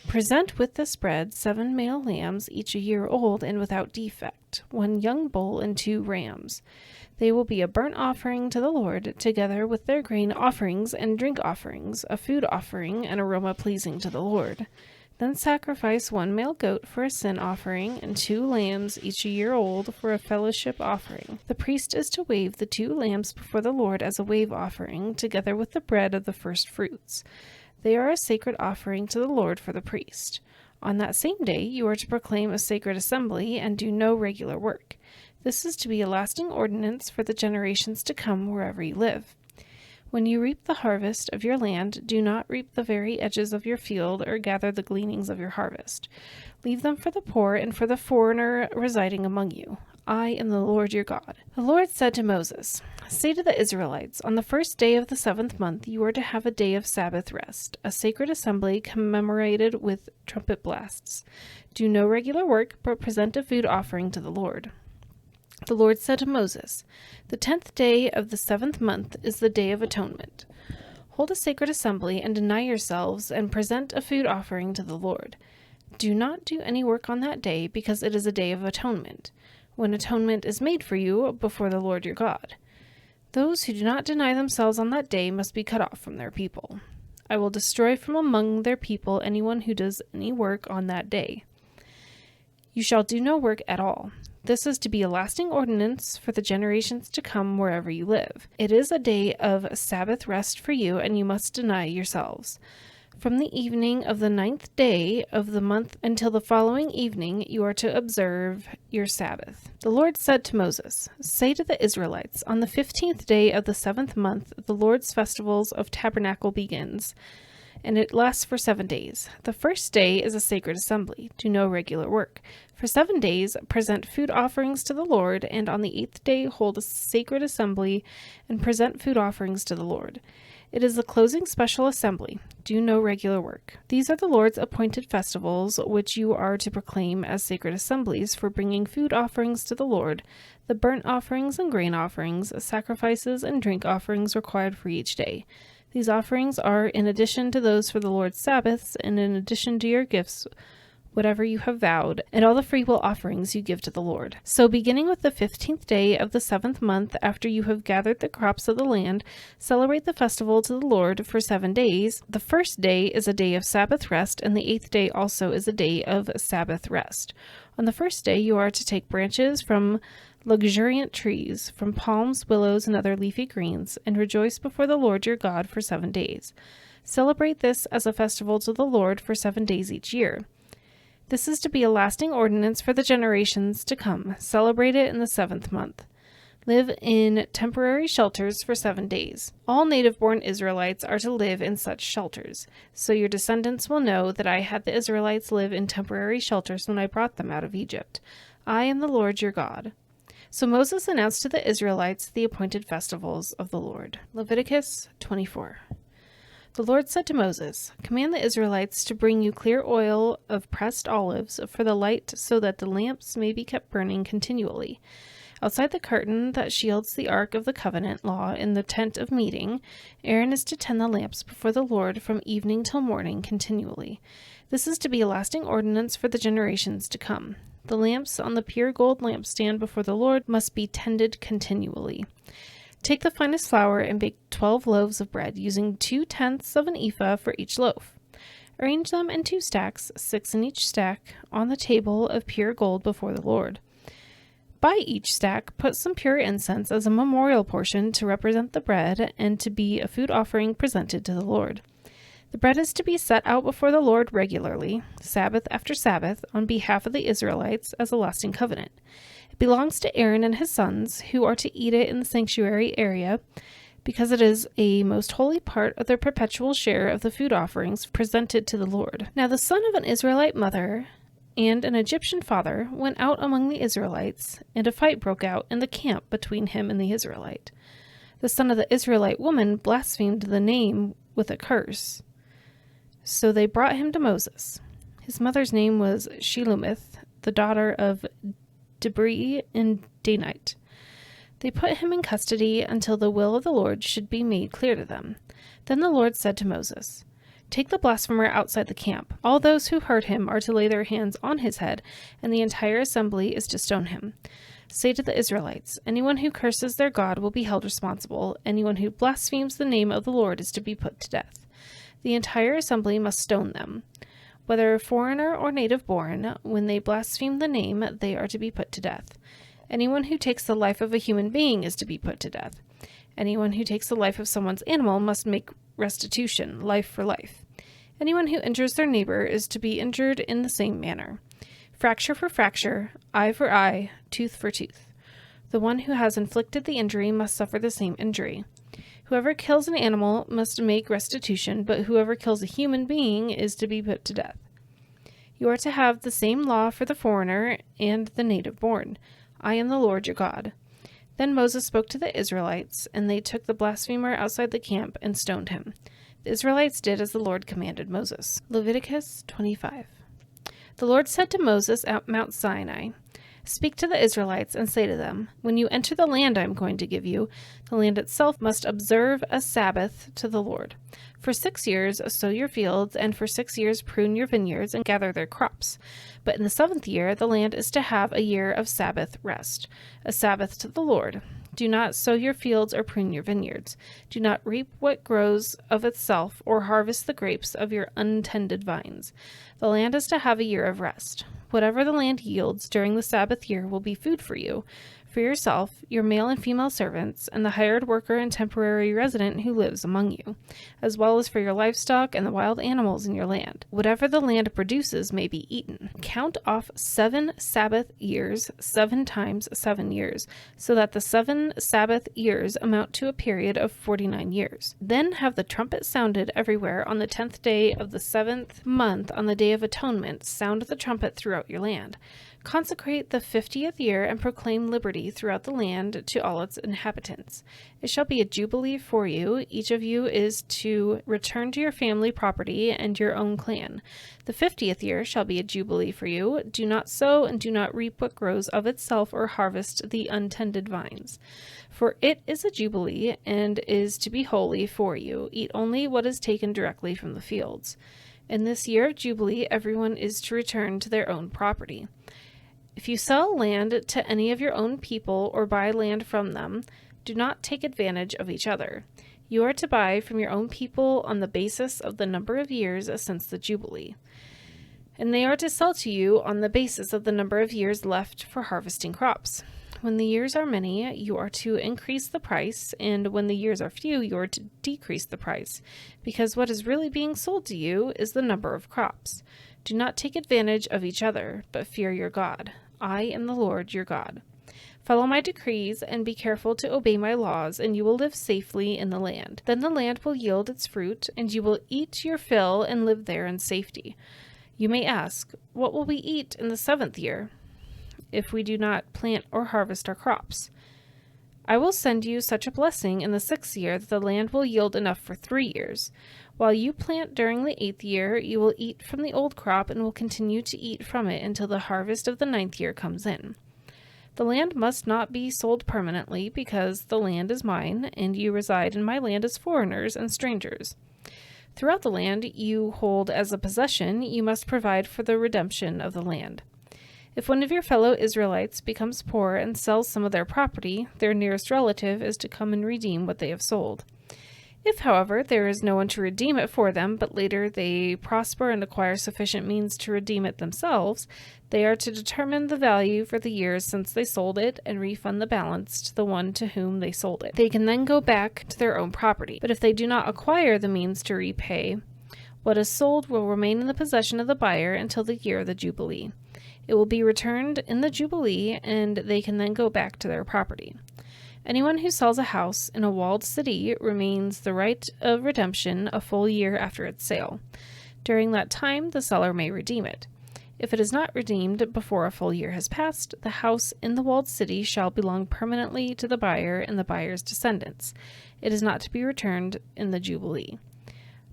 Present with this bread 7 male lambs, each a year old and without defect, 1 young bull and 2 rams. They will be a burnt offering to the Lord, together with their grain offerings and drink offerings, a food offering, an aroma pleasing to the Lord. Then sacrifice 1 male goat for a sin offering, and 2 lambs, each a year old, for a fellowship offering. The priest is to wave the 2 lambs before the Lord as a wave offering, together with the bread of the first fruits. They are a sacred offering to the Lord for the priest. On that same day you are to proclaim a sacred assembly and do no regular work. This is to be a lasting ordinance for the generations to come wherever you live. When you reap the harvest of your land, do not reap the very edges of your field or gather the gleanings of your harvest. Leave them for the poor and for the foreigner residing among you. I am the Lord your God. The Lord said to Moses, "Say to the Israelites, on the first day of the 7th month you are to have a day of Sabbath rest, a sacred assembly commemorated with trumpet blasts. Do no regular work, but present a food offering to the Lord." The Lord said to Moses, "The 10th day of the 7th month is the Day of Atonement. Hold a sacred assembly and deny yourselves and present a food offering to the Lord. Do not do any work on that day, because it is a day of atonement, when atonement is made for you before the Lord your God. Those who do not deny themselves on that day must be cut off from their people. I will destroy from among their people anyone who does any work on that day. You shall do no work at all. This is to be a lasting ordinance for the generations to come wherever you live. It is a day of Sabbath rest for you, and you must deny yourselves. From the evening of the 9th day of the month until the following evening, you are to observe your Sabbath." The Lord said to Moses, "Say to the Israelites, on the 15th day of the 7th month, the Lord's festivals of tabernacle begins, and it lasts for 7 days. The first day is a sacred assembly. Do no regular work. For 7 days, present food offerings to the Lord, and on the 8th day, hold a sacred assembly and present food offerings to the Lord. It is the closing special assembly. Do no regular work. These are the Lord's appointed festivals, which you are to proclaim as sacred assemblies for bringing food offerings to the Lord, the burnt offerings and grain offerings, sacrifices and drink offerings required for each day. These offerings are in addition to those for the Lord's Sabbaths, and in addition to your gifts whatever you have vowed, and all the freewill offerings you give to the Lord. So beginning with the 15th day of the 7th month after you have gathered the crops of the land, celebrate the festival to the Lord for 7 days. The first day is a day of Sabbath rest, and the 8th day also is a day of Sabbath rest. On the first day you are to take branches from luxuriant trees, from palms, willows, and other leafy greens, and rejoice before the Lord your God for 7 days. Celebrate this as a festival to the Lord for 7 days each year. This is to be a lasting ordinance for the generations to come. Celebrate it in the 7th month. Live in temporary shelters for 7 days. All native-born Israelites are to live in such shelters, so your descendants will know that I had the Israelites live in temporary shelters when I brought them out of Egypt. I am the Lord your God. So Moses announced to the Israelites the appointed festivals of the Lord. Leviticus 24. The Lord said to Moses, "Command the Israelites to bring you clear oil of pressed olives for the light so that the lamps may be kept burning continually. Outside the curtain that shields the ark of the covenant law in the tent of meeting, Aaron is to tend the lamps before the Lord from evening till morning continually. This is to be a lasting ordinance for the generations to come. The lamps on the pure gold lampstand before the Lord must be tended continually. Take the finest flour and bake 12 loaves of bread, using 2/10 of an ephah for each loaf. Arrange them in 2 stacks, 6 in each stack, on the table of pure gold before the Lord. By each stack, put some pure incense as a memorial portion to represent the bread and to be a food offering presented to the Lord. The bread is to be set out before the Lord regularly, Sabbath after Sabbath, on behalf of the Israelites as a lasting covenant. It belongs to Aaron and his sons, who are to eat it in the sanctuary area, because it is a most holy part of their perpetual share of the food offerings presented to the Lord. Now the son of an Israelite mother and an Egyptian father went out among the Israelites, and a fight broke out in the camp between him and the Israelite. The son of the Israelite woman blasphemed the name with a curse. So they brought him to Moses. His mother's name was Shelomith, the daughter of Dibri and Danite. They put him in custody until the will of the Lord should be made clear to them. Then the Lord said to Moses, "Take the blasphemer outside the camp. All those who heard him are to lay their hands on his head, and the entire assembly is to stone him. Say to the Israelites, anyone who curses their God will be held responsible. Anyone who blasphemes the name of the Lord is to be put to death. The entire assembly must stone them. Whether foreigner or native born, when they blaspheme the name, they are to be put to death. Anyone who takes the life of a human being is to be put to death. Anyone who takes the life of someone's animal must make restitution, life for life. Anyone who injures their neighbor is to be injured in the same manner. Fracture for fracture, eye for eye, tooth for tooth. The one who has inflicted the injury must suffer the same injury. Whoever kills an animal must make restitution, but whoever kills a human being is to be put to death. You are to have the same law for the foreigner and the native born. I am the Lord your God." Then Moses spoke to the Israelites, and they took the blasphemer outside the camp and stoned him. The Israelites did as the Lord commanded Moses. Leviticus 25. The Lord said to Moses at Mount Sinai, "Speak to the Israelites and say to them, when you enter the land I am going to give you, the land itself must observe a Sabbath to the Lord. For 6 years sow your fields, and for 6 years prune your vineyards and gather their crops. But in the 7th year the land is to have a year of Sabbath rest, a Sabbath to the Lord. Do not sow your fields or prune your vineyards. Do not reap what grows of itself or harvest the grapes of your untended vines. The land is to have a year of rest. Whatever the land yields during the Sabbath year will be food for you, for yourself, your male and female servants, and the hired worker and temporary resident who lives among you, as well as for your livestock and the wild animals in your land. Whatever the land produces may be eaten. Count off 7 Sabbath years, 7 times 7 years, so that the 7 Sabbath years amount to a period of 49 years. Then have the trumpet sounded everywhere on the 10th day of the 7th month on the Day of Atonement. Sound the trumpet throughout your land. Consecrate the 50th year and proclaim liberty throughout the land to all its inhabitants. It shall be a jubilee for you. Each of you is to return to your family property and your own clan. The 50th year shall be a jubilee for you. Do not sow and do not reap what grows of itself or harvest the untended vines. For it is a jubilee and is to be holy for you. Eat only what is taken directly from the fields. In this year of Jubilee, everyone is to return to their own property. If you sell land to any of your own people or buy land from them, do not take advantage of each other. You are to buy from your own people on the basis of the number of years since the Jubilee, and they are to sell to you on the basis of the number of years left for harvesting crops. When the years are many, you are to increase the price, and when the years are few, you are to decrease the price, because what is really being sold to you is the number of crops. Do not take advantage of each other, but fear your God. I am the Lord your God. Follow my decrees and be careful to obey my laws, and you will live safely in the land. Then the land will yield its fruit, and you will eat your fill and live there in safety. You may ask, what will we eat in the 7th year, if we do not plant or harvest our crops? I will send you such a blessing in the 6th year that the land will yield enough for 3 years. While you plant during the 8th year, you will eat from the old crop and will continue to eat from it until the harvest of the 9th year comes in. The land must not be sold permanently, because the land is mine, and you reside in my land as foreigners and strangers. Throughout the land you hold as a possession, you must provide for the redemption of the land. If one of your fellow Israelites becomes poor and sells some of their property, their nearest relative is to come and redeem what they have sold. If, however, there is no one to redeem it for them, but later they prosper and acquire sufficient means to redeem it themselves, they are to determine the value for the years since they sold it and refund the balance to the one to whom they sold it. They can then go back to their own property. But if they do not acquire the means to repay, what is sold will remain in the possession of the buyer until the year of the Jubilee. It will be returned in the Jubilee, and they can then go back to their property. Anyone who sells a house in a walled city remains the right of redemption a full year after its sale. During that time, the seller may redeem it. If it is not redeemed before a full year has passed, the house in the walled city shall belong permanently to the buyer and the buyer's descendants. It is not to be returned in the Jubilee.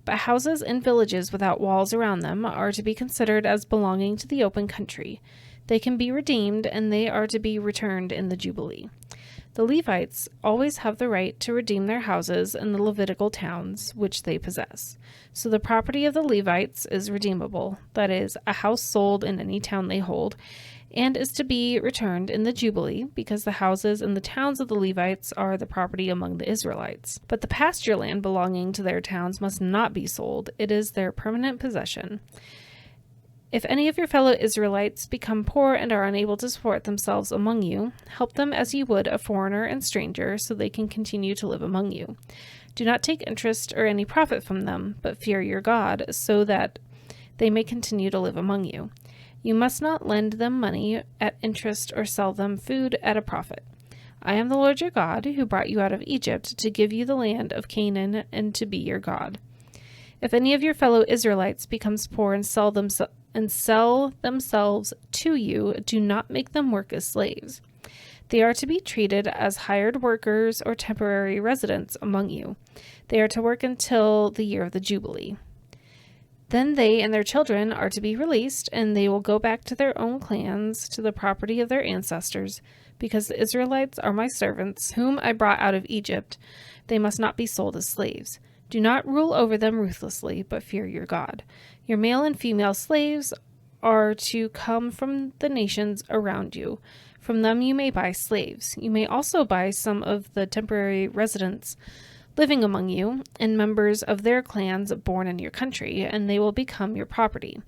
But houses in villages without walls around them are to be considered as belonging to the open country. They can be redeemed, and they are to be returned in the Jubilee. The Levites always have the right to redeem their houses in the Levitical towns which they possess. So the property of the Levites is redeemable, that is, a house sold in any town they hold, and is to be returned in the Jubilee, because the houses and the towns of the Levites are the property among the Israelites. But the pasture land belonging to their towns must not be sold. It is their permanent possession. If any of your fellow Israelites become poor and are unable to support themselves among you, help them as you would a foreigner and stranger, so they can continue to live among you. Do not take interest or any profit from them, but fear your God, so that they may continue to live among you. You must not lend them money at interest or sell them food at a profit. I am the Lord your God, who brought you out of Egypt to give you the land of Canaan and to be your God. If any of your fellow Israelites becomes poor and sell themselves to you, do not make them work as slaves. They are to be treated as hired workers or temporary residents among you. They are to work until the year of the Jubilee. Then they and their children are to be released, and they will go back to their own clans, to the property of their ancestors, because the Israelites are my servants, whom I brought out of Egypt. They must not be sold as slaves. Do not rule over them ruthlessly, but fear your God. Your male and female slaves are to come from the nations around you. From them you may buy slaves. You may also buy some of the temporary residents living among you, and members of their clans born in your country, and they will become your property.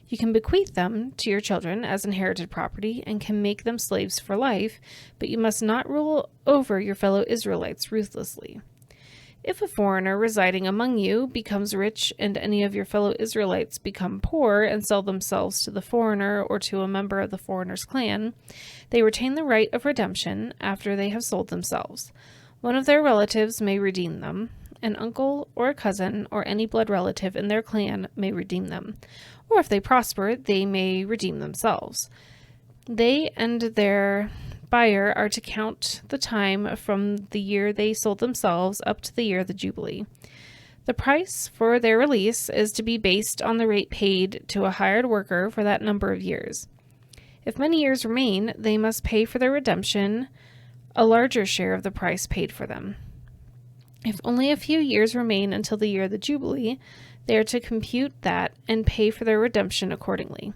You can bequeath them to your children as inherited property, and can make them slaves for life, but you must not rule over your fellow Israelites ruthlessly. If a foreigner residing among you becomes rich, and any of your fellow Israelites become poor and sell themselves to the foreigner or to a member of the foreigner's clan, they retain the right of redemption after they have sold themselves. One of their relatives may redeem them. An uncle or a cousin or any blood relative in their clan may redeem them. Or if they prosper, they may redeem themselves. They and their buyer are to count the time from the year they sold themselves up to the year of the Jubilee. The price for their release is to be based on the rate paid to a hired worker for that number of years. If many years remain, they must pay for their redemption a larger share of the price paid for them. If only a few years remain until the year of the Jubilee, They are to compute that and pay for their redemption accordingly.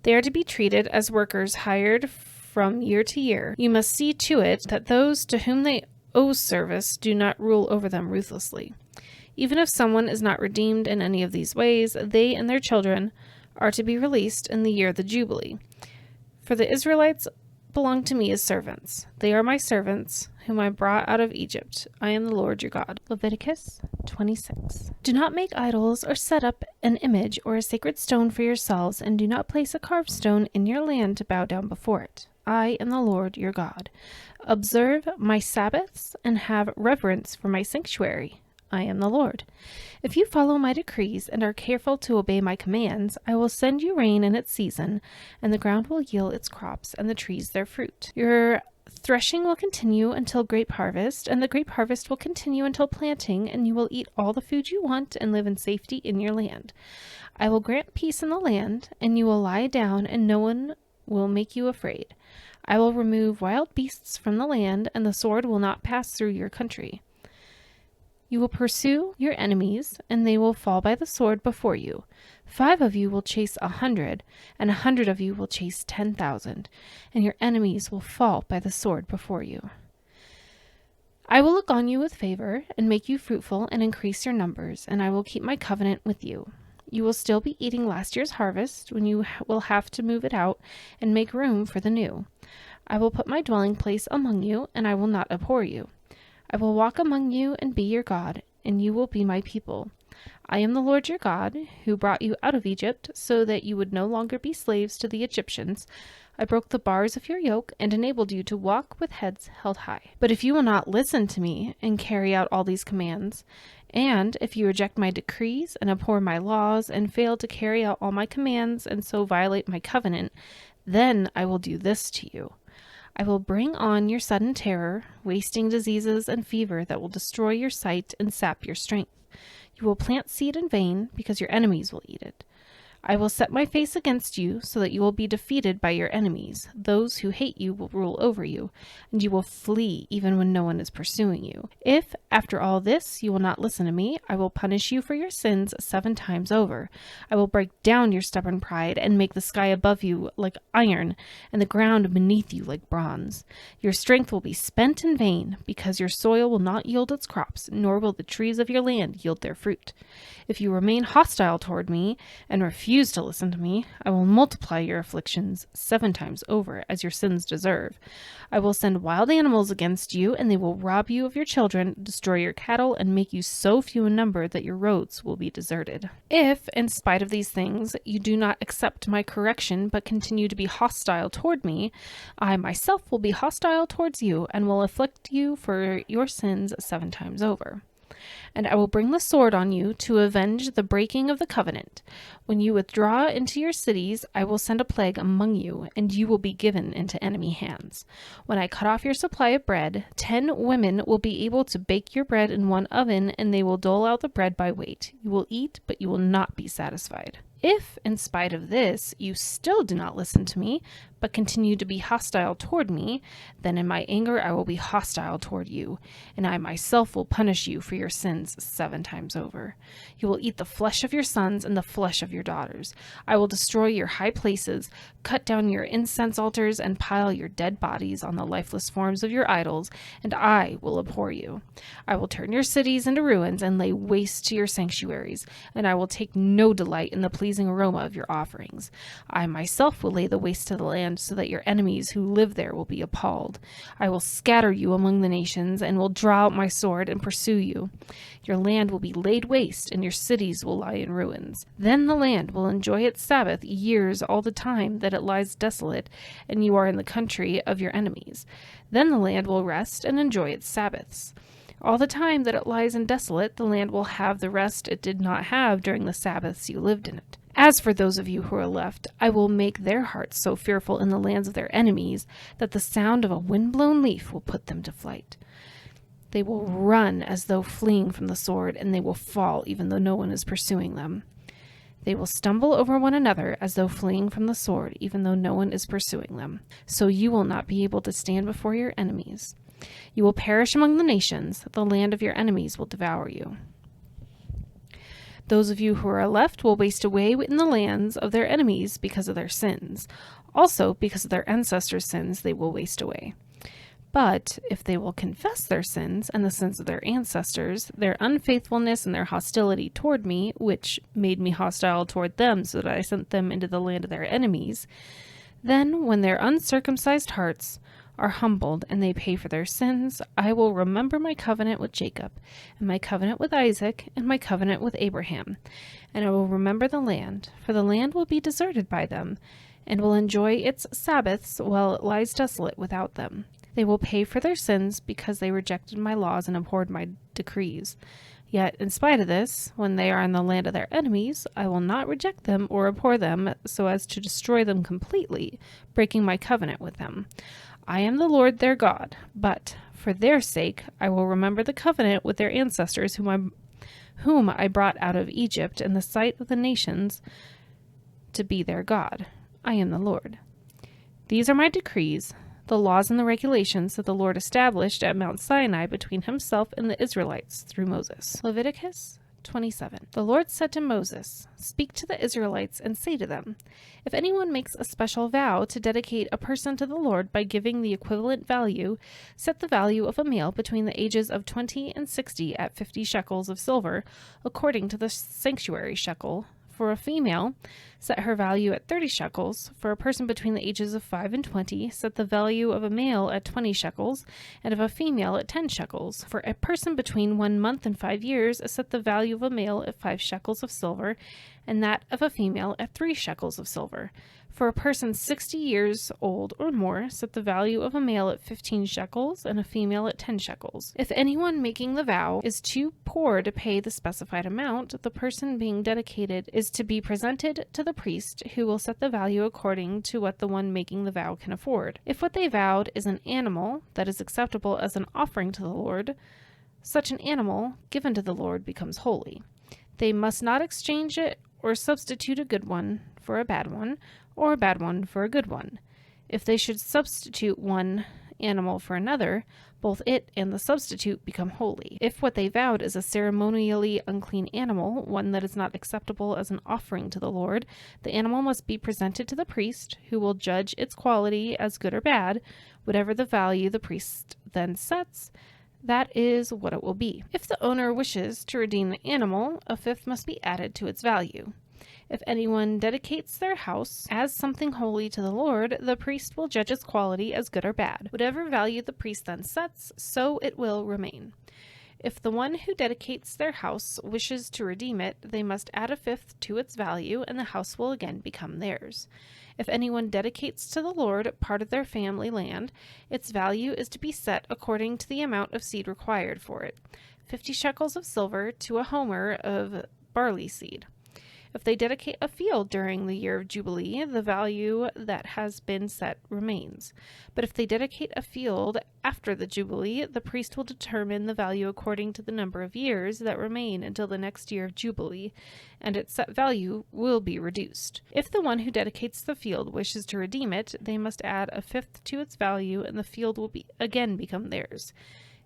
They are to be treated as workers hired from year to year. You must see to it that those to whom they owe service do not rule over them ruthlessly. Even if someone is not redeemed in any of these ways, they and their children are to be released in the year of the Jubilee. For the Israelites belong to me as servants. They are my servants, whom I brought out of Egypt. I am the Lord your God. Leviticus 26. Do not make idols or set up an image or a sacred stone for yourselves, and do not place a carved stone in your land to bow down before it. I am the Lord your God. Observe my Sabbaths and have reverence for my sanctuary. I am the Lord. If you follow my decrees and are careful to obey my commands, I will send you rain in its season, and the ground will yield its crops and the trees their fruit. Your threshing will continue until grape harvest, and the grape harvest will continue until planting, and you will eat all the food you want and live in safety in your land. I will grant peace in the land, and you will lie down, and no one will make you afraid. I will remove wild beasts from the land, and the sword will not pass through your country. You will pursue your enemies, and they will fall by the sword before you. 5 of you will chase 100, and 100 of you will chase 10,000, and your enemies will fall by the sword before you. I will look on you with favor, and make you fruitful, and increase your numbers, and I will keep my covenant with you. You will still be eating last year's harvest, when you will have to move it out and make room for the new. I will put my dwelling place among you, and I will not abhor you. I will walk among you and be your God, and you will be my people. I am the Lord your God, who brought you out of Egypt, so that you would no longer be slaves to the Egyptians. I broke the bars of your yoke and enabled you to walk with heads held high. But if you will not listen to me and carry out all these commands, and if you reject my decrees and abhor my laws and fail to carry out all my commands and so violate my covenant, then I will do this to you. I will bring on your sudden terror, wasting diseases and fever that will destroy your sight and sap your strength. You will plant seed in vain, because your enemies will eat it. I will set my face against you, so that you will be defeated by your enemies. Those who hate you will rule over you, and you will flee even when no one is pursuing you. If, after all this, you will not listen to me, I will punish you for your sins 7 times over. I will break down your stubborn pride and make the sky above you like iron, and the ground beneath you like bronze. Your strength will be spent in vain, because your soil will not yield its crops, nor will the trees of your land yield their fruit. If you remain hostile toward me and refuse to listen to me, I will multiply your afflictions 7 times over, as your sins deserve. I will send wild animals against you, and they will rob you of your children, destroy your cattle, and make you so few in number that your roads will be deserted. If, in spite of these things, you do not accept my correction, but continue to be hostile toward me, I myself will be hostile towards you, and will afflict you for your sins 7 times over. And I will bring the sword on you to avenge the breaking of the covenant. When you withdraw into your cities, I will send a plague among you, and you will be given into enemy hands. When I cut off your supply of bread, 10 women will be able to bake your bread in one oven, and they will dole out the bread by weight. You will eat, but you will not be satisfied. If, in spite of this, you still do not listen to me, but continue to be hostile toward me, then in my anger I will be hostile toward you, and I myself will punish you for your sins 7 times over. You will eat the flesh of your sons and the flesh of your daughters. I will destroy your high places, cut down your incense altars, and pile your dead bodies on the lifeless forms of your idols, and I will abhor you. I will turn your cities into ruins and lay waste to your sanctuaries, and I will take no delight in the pleasing aroma of your offerings. I myself will lay the waste to the land, so that your enemies who live there will be appalled. I will scatter you among the nations, and will draw out my sword and pursue you. Your land will be laid waste, and your cities will lie in ruins. Then the land will enjoy its Sabbath years all the time that it lies desolate, and you are in the country of your enemies. Then the land will rest and enjoy its Sabbaths. All the time that it lies in desolate, the land will have the rest it did not have during the Sabbaths you lived in it. As for those of you who are left, I will make their hearts so fearful in the lands of their enemies that the sound of a wind-blown leaf will put them to flight. They will run as though fleeing from the sword, and they will fall even though no one is pursuing them. They will stumble over one another as though fleeing from the sword, even though no one is pursuing them. So you will not be able to stand before your enemies. You will perish among the nations. The land of your enemies will devour you. Those of you who are left will waste away in the lands of their enemies because of their sins. Also, because of their ancestors' sins, they will waste away. But if they will confess their sins and the sins of their ancestors, their unfaithfulness and their hostility toward me, which made me hostile toward them so that I sent them into the land of their enemies, then when their uncircumcised hearts are humbled and they pay for their sins, I will remember my covenant with Jacob, and my covenant with Isaac, and my covenant with Abraham. And I will remember the land, for the land will be deserted by them, and will enjoy its Sabbaths while it lies desolate without them. They will pay for their sins because they rejected my laws and abhorred my decrees. Yet, in spite of this, when they are in the land of their enemies, I will not reject them or abhor them so as to destroy them completely, breaking my covenant with them. I am the Lord their God, but for their sake I will remember the covenant with their ancestors whom I brought out of Egypt in the sight of the nations to be their God. I am the Lord. These are my decrees, the laws and the regulations that the Lord established at Mount Sinai between himself and the Israelites through Moses. Leviticus 27. The Lord said to Moses, "Speak to the Israelites and say to them, if anyone makes a special vow to dedicate a person to the Lord by giving the equivalent value, set the value of a male between the ages of 20 and 60 at 50 shekels of silver, according to the sanctuary shekel. For a female, set her value at 30 shekels. For a person between the ages of 5 and 20, set the value of a male at 20 shekels, and of a female at 10 shekels. For a person between 1 month and 5 years, set the value of a male at 5 shekels of silver, and that of a female at 3 shekels of silver. For a person 60 years old or more, set the value of a male at 15 shekels and a female at 10 shekels. If anyone making the vow is too poor to pay the specified amount, the person being dedicated is to be presented to the priest, who will set the value according to what the one making the vow can afford. If what they vowed is an animal that is acceptable as an offering to the Lord, such an animal given to the Lord becomes holy. They must not exchange it or substitute a good one for a bad one, or a bad one for a good one. If they should substitute one animal for another, both it and the substitute become holy. If what they vowed is a ceremonially unclean animal, one that is not acceptable as an offering to the Lord, the animal must be presented to the priest, who will judge its quality as good or bad. Whatever the value the priest then sets, that is what it will be. If the owner wishes to redeem the animal, a fifth must be added to its value. If anyone dedicates their house as something holy to the Lord, the priest will judge its quality as good or bad. Whatever value the priest then sets, so it will remain. If the one who dedicates their house wishes to redeem it, they must add a fifth to its value, and the house will again become theirs. If anyone dedicates to the Lord part of their family land, its value is to be set according to the amount of seed required for it, 50 shekels of silver to a homer of barley seed. If they dedicate a field during the year of Jubilee, the value that has been set remains. But if they dedicate a field after the Jubilee, the priest will determine the value according to the number of years that remain until the next year of Jubilee, and its set value will be reduced. If the one who dedicates the field wishes to redeem it, they must add a fifth to its value, and the field will again become theirs.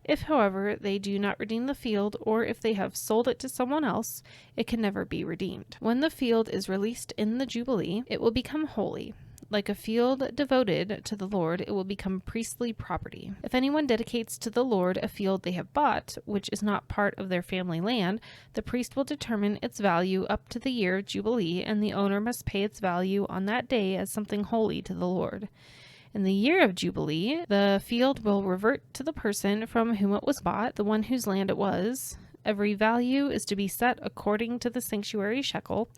If, however, they do not redeem the field, or if they have sold it to someone else, it can never be redeemed. When the field is released in the Jubilee, it will become holy. Like a field devoted to the Lord, it will become priestly property. If anyone dedicates to the Lord a field they have bought, which is not part of their family land, the priest will determine its value up to the year of Jubilee, and the owner must pay its value on that day as something holy to the Lord. In the year of Jubilee, the field will revert to the person from whom it was bought, the one whose land it was. Every value is to be set according to the sanctuary shekel,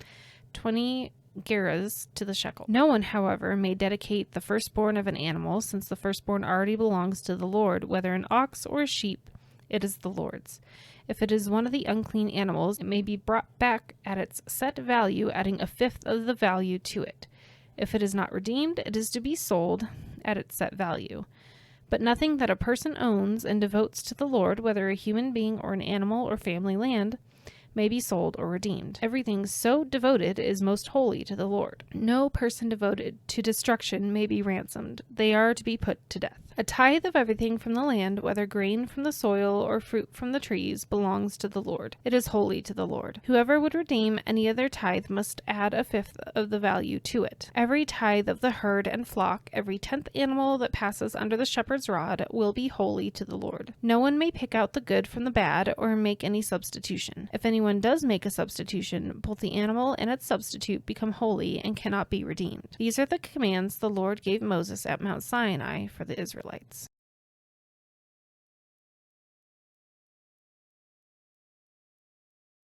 20 gerahs to the shekel. No one, however, may dedicate the firstborn of an animal, since the firstborn already belongs to the Lord, whether an ox or a sheep, it is the Lord's. If it is one of the unclean animals, it may be brought back at its set value, adding a fifth of the value to it. If it is not redeemed, it is to be sold at its set value. But nothing that a person owns and devotes to the Lord, whether a human being or an animal or family land, may be sold or redeemed. Everything so devoted is most holy to the Lord. No person devoted to destruction may be ransomed. They are to be put to death. A tithe of everything from the land, whether grain from the soil or fruit from the trees, belongs to the Lord. It is holy to the Lord. Whoever would redeem any other tithe must add a fifth of the value to it. Every tithe of the herd and flock, every 10th animal that passes under the shepherd's rod, will be holy to the Lord. No one may pick out the good from the bad or make any substitution. If anyone does make a substitution, both the animal and its substitute become holy and cannot be redeemed. These are the commands the Lord gave Moses at Mount Sinai for the Israelites.